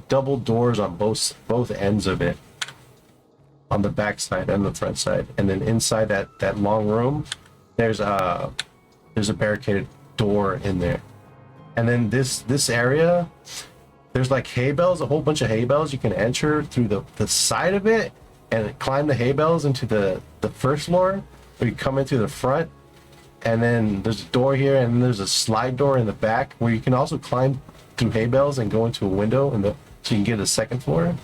double doors on both ends of it, on the back side and the front side. And then inside that long room, there's a barricaded door in there. And then this area, there's like hay bales, a whole bunch of hay bales. You can enter through the side of it and climb the hay bales into the first floor, or you come into the front. And then there's a door here, and there's a slide door in the back where you can also climb through hay bales and go into a window, so you can get a second floor.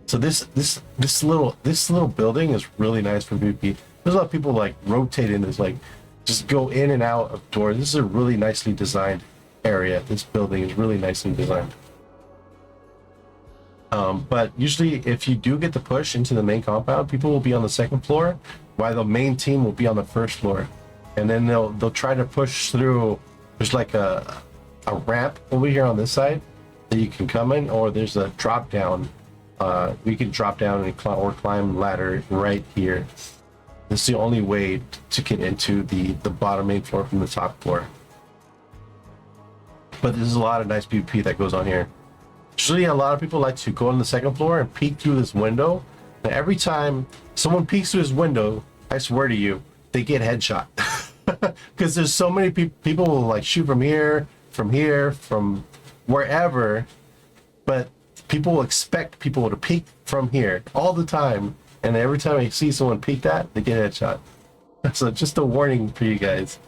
So this little building is really nice for PvP. There's a lot of people like rotate in this, like just go in and out of doors. This is a really nicely designed area. This building is really nicely designed. But usually if you do get the push into the main compound, people will be on the second floor, while the main team will be on the first floor. And then they'll try to push through. There's like a ramp over here on this side that you can come in, or there's a drop down. We can drop down and climb ladder right here. This is the only way to get into the bottom main floor from the top floor. But there's a lot of nice PvP that goes on here. Usually a lot of people like to go on the second floor and peek through this window. And every time someone peeks through this window, I swear to you, they get headshot. Because there's so many people will like shoot from here, from wherever, but people will expect people to peek from here all the time, and every time I see someone peek that, they get headshot. So just a warning for you guys.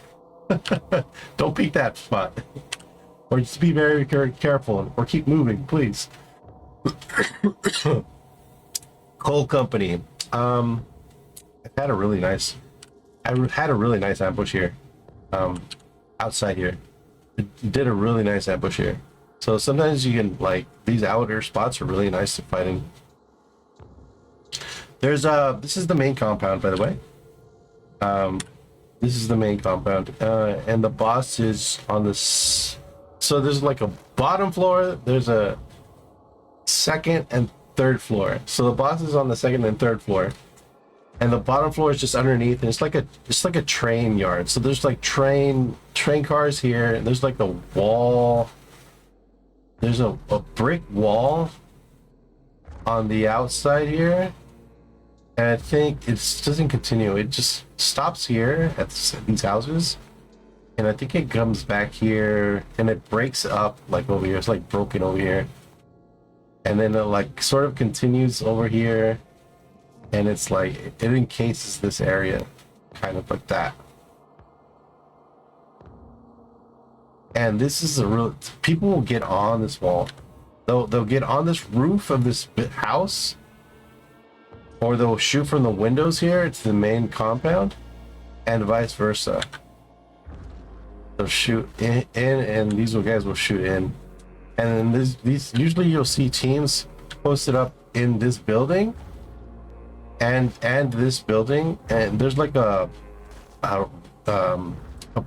Don't peek that spot, or just be very careful, or keep moving, please. Coal Company. I had a really nice ambush here, outside here. It did a really nice ambush here. So sometimes you can, like, these outer spots are really nice to fight in. There's this is the main compound, by the way. This is the main compound, and the boss is on this. So there's like a bottom floor. There's a second and third floor. So the boss is on the second and third floor. And the bottom floor is just underneath, and it's like a train yard. So there's like train cars here, and there's like a wall. There's a brick wall on the outside here, and I think it doesn't continue. It just stops here at these houses, and I think it comes back here, and it breaks up like over here. It's like broken over here, and then it like sort of continues over here. And it's like, it encases this area, kind of like that. And this is a real, people will get on this wall. They'll get on this roof of this house, or they'll shoot from the windows here to the main compound, and vice versa. They'll shoot in and these guys will shoot in. And then these usually you'll see teams posted up in this building. And this building, and there's like a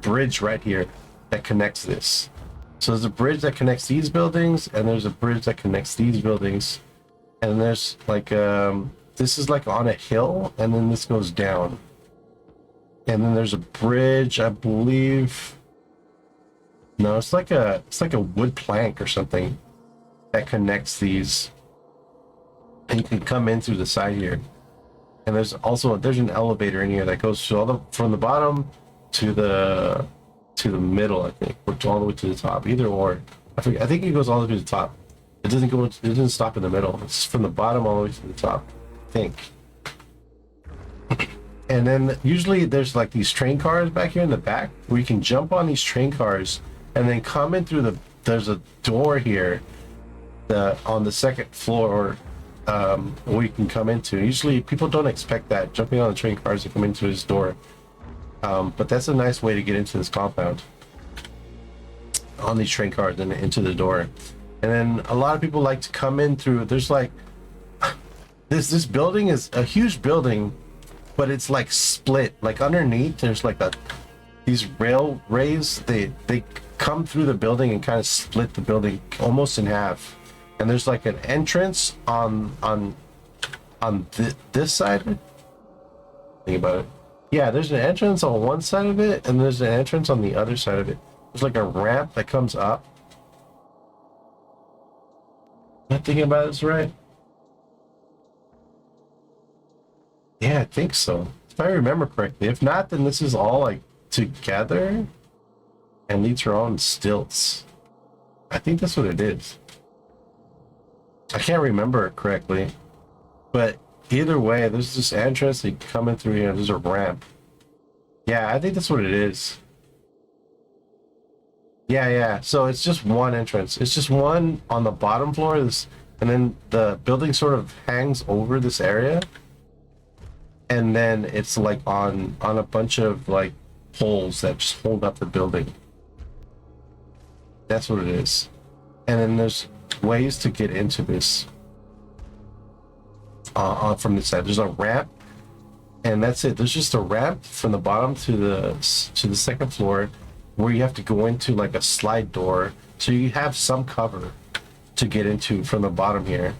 bridge right here that connects this. So there's a bridge that connects these buildings, and there's a bridge that connects these buildings, and there's like this is like on a hill, and then this goes down, and then there's a bridge, I believe. No, it's like a wood plank or something that connects these, and you can come in through the side here. And there's an elevator in here that goes from the bottom to the middle, I think, or all the way to the top, either or. I think it goes all the way to the top. It doesn't stop in the middle. It's from the bottom all the way to the top, I think. And then usually there's like these train cars back here in the back where you can jump on these train cars and then come in through there's a door here on the second floor where you can come into. Usually people don't expect that, jumping on the train cars to come into this door. But that's a nice way to get into this compound. On these train cars and into the door. And then a lot of people like to come in through, there's like, this building is a huge building, but it's like split. Like underneath, there's like these railways. They come through the building and kind of split the building almost in half. And there's like an entrance on this side of it. Think about it. Yeah, there's an entrance on one side of it, and there's an entrance on the other side of it. There's like a ramp that comes up. Am I thinking about this right? Yeah, I think so. If I remember correctly. If not, then this is all like together and these are on stilts. I think that's what it is. I can't remember it correctly. But either way, there's this entrance. You come in through here. There's a ramp. Yeah, I think that's what it is. Yeah. So it's just one entrance. It's just one on the bottom floor. And then the building sort of hangs over this area. And then it's like on a bunch of like poles that just hold up the building. That's what it is. And then there's ways to get into this from this side. There's a ramp, and that's it. There's just a ramp from the bottom to the second floor, where you have to go into like a slide door, so you have some cover to get into from the bottom here.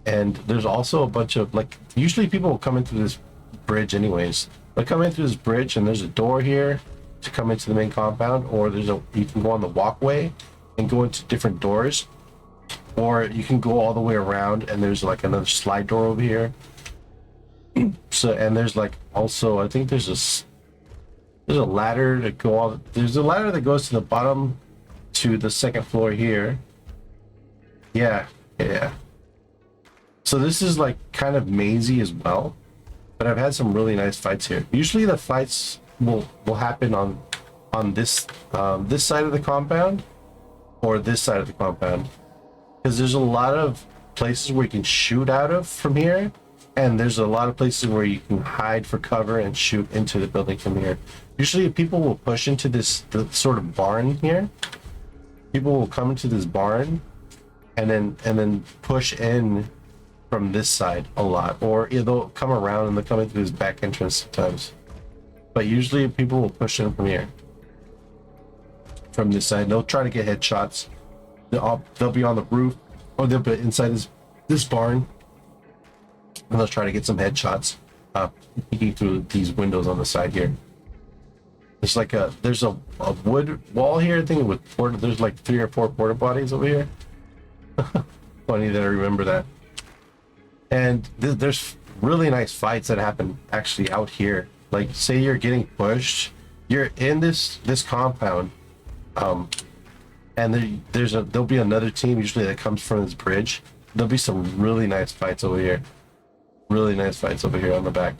And there's also a bunch of like, usually people will come in through this bridge anyways. They'll come in through this bridge, and there's a door here to come into the main compound, or you can go on the walkway and go into different doors, or you can go all the way around, and there's like another slide door over here. So, and there's like also, I think there's a ladder to go there's a ladder that goes to the bottom to the second floor here. Yeah. So this is like kind of mazy as well, but I've had some really nice fights here. Usually the fights will happen on this side of the compound or this side of the compound, because there's a lot of places where you can shoot out of from here, and there's a lot of places where you can hide for cover and shoot into the building from here. Usually people will push into the sort of barn here. People will come into this barn and then push in from this side a lot, or they'll come around and they'll come into this back entrance sometimes. But usually people will push in from here, from this side. They'll try to get headshots. They'll be on the roof, or they'll be inside this barn, and they'll try to get some headshots peeking through these windows on the side here. There's like there's a wood wall here, I think, there's like 3 or 4 porta potties over here. Funny that I remember that. And there's really nice fights that happen actually out here. Like, say you're getting pushed, you're in this compound, and there'll be another team usually that comes from this bridge. There'll be some really nice fights over here. Really nice fights over here on the back.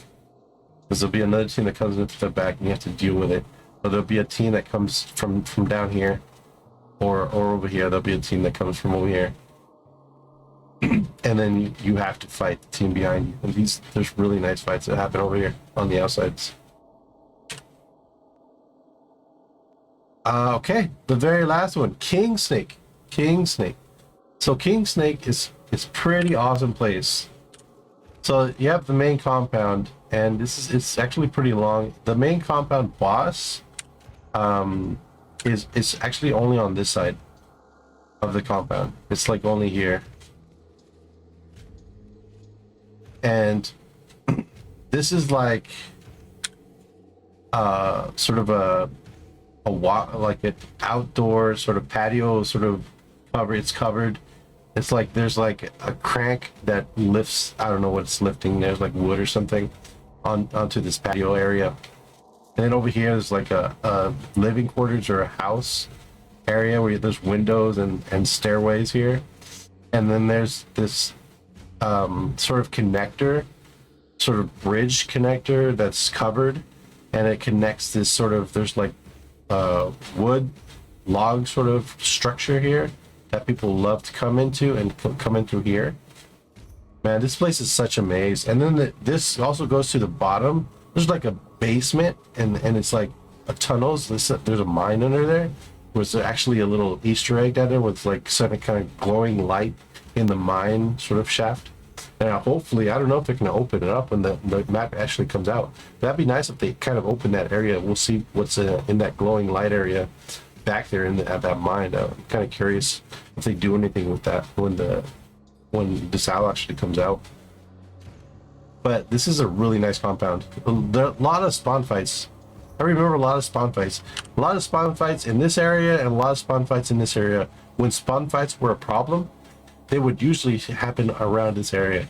Because there'll be another team that comes into the back and you have to deal with it. Or there'll be a team that comes from down here, or over here. There'll be a team that comes from over here. And then you have to fight the team behind you. And there's really nice fights that happen over here on the outsides. Okay, the very last one, Kingsnake. So Kingsnake is pretty awesome place. So you have the main compound, and it's actually pretty long. The main compound boss is actually only on this side of the compound. It's like only here. And this is like sort of a walk, like an outdoor sort of patio, sort of cover. It's covered. It's like there's like a crank that lifts. I don't know what it's lifting. There's like wood or something onto this patio area. And then over here there's like a living quarters or a house area where there's windows and stairways here. And then there's this sort of connector sort of bridge connector that's covered, and it connects this sort of, there's like wood log sort of structure here that people love to come into and come in through here. Man, this place is such a maze. And then this also goes to the bottom. There's like a basement, and it's like a tunnels. There's a mine under there. There's actually a little Easter egg down there with like some kind of glowing light in the mine sort of shaft. And hopefully, I don't know if they're going to open it up when the map actually comes out. That'd be nice if they kind of open that area. We'll see what's in that glowing light area back there at that mine. I'm kind of curious if they do anything with that when DeSalle actually comes out. But this is a really nice compound. There are a lot of spawn fights. I remember a lot of spawn fights. A lot of spawn fights in this area and a lot of spawn fights in this area. When spawn fights were a problem, they would usually happen around this area.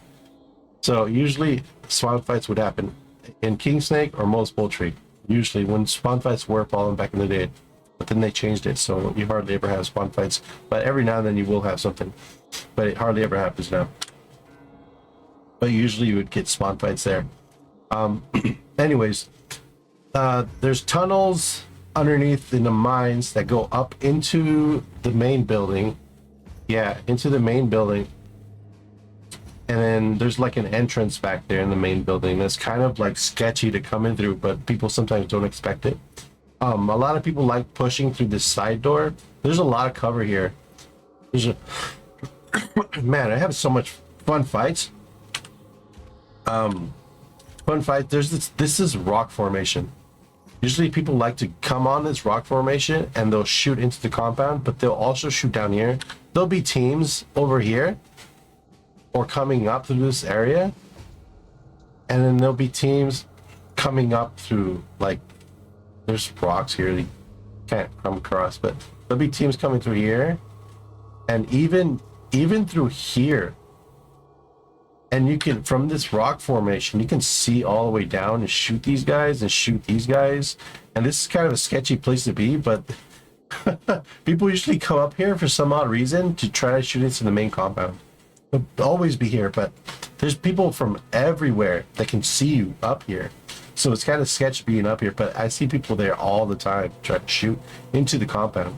So usually spawn fights would happen in Kingsnake or most Poultry. Usually when spawn fights were a problem back in the day. But then they changed it, so you hardly ever have spawn fights. But every now and then you will have something. But it hardly ever happens now. But usually you would get spawn fights there. Anyways, there's tunnels underneath in the mines that go up into the main building. Yeah, into the main building. And then there's like an entrance back there in the main building that's kind of like sketchy to come in through, but people sometimes don't expect it. A lot of people like pushing through this side door. There's a lot of cover here. Man, I have so much fun fights. Fun fight. This is rock formation. Usually people like to come on this rock formation and they'll shoot into the compound, but they'll also shoot down here. There'll be teams over here or coming up through this area, and then there'll be teams coming up through, like, there's rocks here you can't come across, but there'll be teams coming through here and even through here. And you can, from this rock formation, you can see all the way down and shoot these guys and shoot these guys. And this is kind of a sketchy place to be, but people usually come up here for some odd reason to try to shoot into the main compound. They'll always be here, but there's people from everywhere that can see you up here. So it's kind of sketchy being up here, but I see people there all the time trying to shoot into the compound.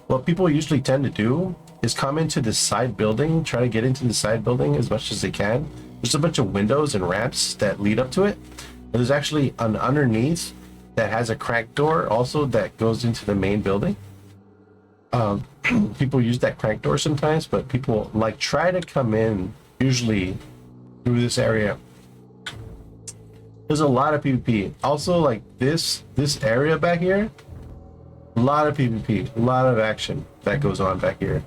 What people usually tend to do is come into this side building, try to get into the side building as much as they can. There's a bunch of windows and ramps that lead up to it. And there's actually an underneath that has a crank door also that goes into the main building. People use that crank door sometimes, but people like try to come in usually through this area. There's a lot of PvP. Also, like this area back here, a lot of PvP, a lot of action that goes on back here.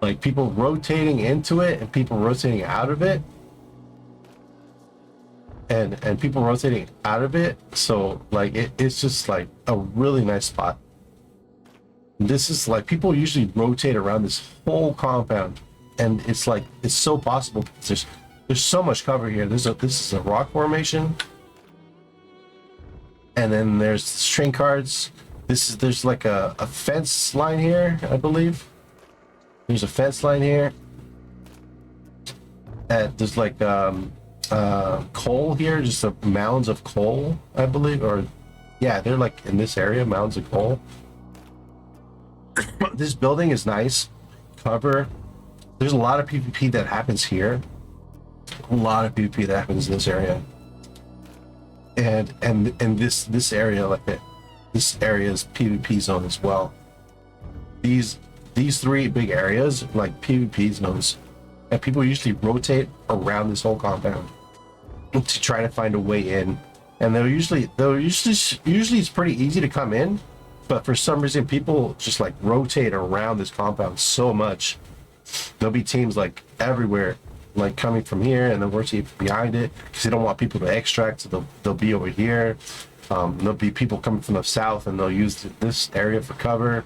Like people rotating into it and people rotating out of it. And people rotating out of it. So like it's just like a really nice spot. This is like, people usually rotate around this whole compound, and it's like, it's so possible. There's so much cover here. This is a rock formation. And then there's string cards. There's like a fence line here, I believe. There's a fence line here. There's like coal here, just mounds of coal, I believe, or yeah, they're like in this area, mounds of coal. This building is nice. Cover. There's a lot of PvP that happens here. A lot of PvP that happens in this area. And this area, like that, this area is PvP zone as well. These three big areas like PvP zones, and people usually rotate around this whole compound to try to find a way in. And usually it's pretty easy to come in, but for some reason people just like rotate around this compound so much. There'll be teams like everywhere, like coming from here, and then rotate behind it because they don't want people to extract, so they'll be over here. There'll be people coming from the south, and they'll use this area for cover.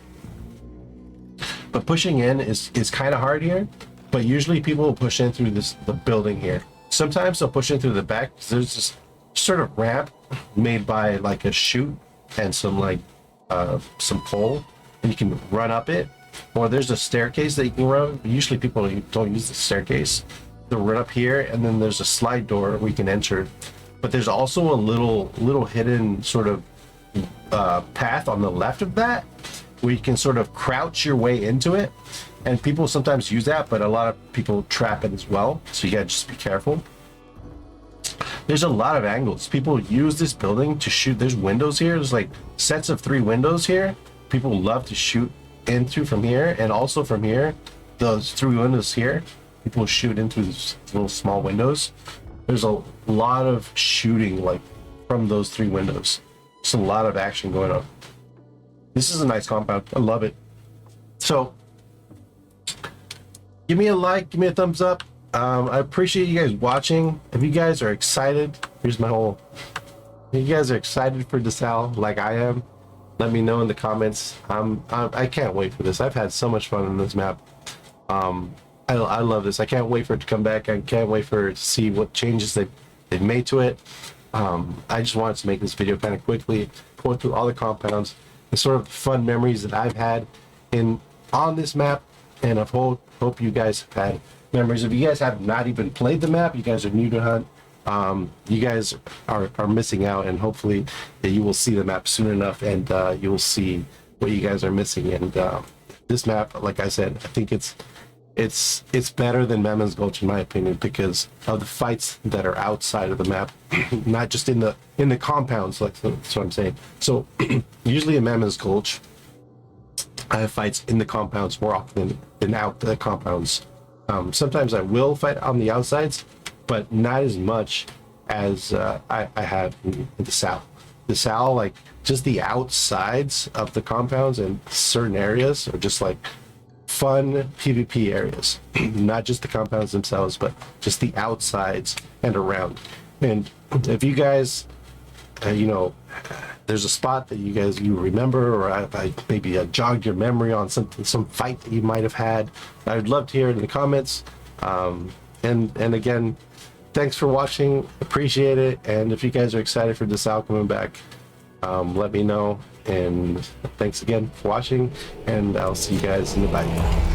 But pushing in is kind of hard here, but usually people will push in through the building here. Sometimes they'll push in through the back. There's this sort of ramp made by like a chute and some like some pole, and you can run up it. Or there's a staircase that you can run. Usually people don't use the staircase. to run up here, and then there's a slide door we can enter. But there's also a little hidden sort of path on the left of that where you can sort of crouch your way into it, and people sometimes use that, but a lot of people trap it as well, so you gotta just be careful. There's a lot of angles. People use this building to shoot. There's windows here. There's like sets of 3 windows here. People love to shoot into from here, and also from here, those 3 windows here, people shoot into these little small windows. There's a lot of shooting like from those 3 windows. Just a lot of action going on. This is a nice compound. I love it. So give me a like, give me a thumbs up. I appreciate you guys watching. If you guys are excited, here's my whole. If you guys are excited for DeSalle like I am, let me know in the comments. I can't wait for this. I've had so much fun on this map. I love this. I can't wait for it to come back. I can't wait for it to see what changes they've made to it. I just wanted to make this video kind of quickly, going through all the compounds and sort of fun memories that I've had on this map, and I hope you guys have had memories. If you guys have not even played the map, you guys are new to Hunt, you guys are missing out, and hopefully you will see the map soon enough, and you will see what you guys are missing. And this map, like I said, I think it's better than Mammon's Gulch in my opinion, because of the fights that are outside of the map, not just in the compounds. Like that's what I'm saying. So usually in Mammon's Gulch, I have fights in the compounds more often than out the compounds. Sometimes I will fight on the outsides, but not as much as I have in DeSalle. DeSalle, like just the outsides of the compounds and certain areas are just like fun PvP areas. Not just the compounds themselves, but just the outsides and around. And if you guys, there's a spot that you remember, or I maybe jogged your memory on some fight that you might have had, I'd love to hear it in the comments. And again, thanks for watching. Appreciate it. And if you guys are excited for DeSalle coming back, let me know. And thanks again for watching, and I'll see you guys in the bye.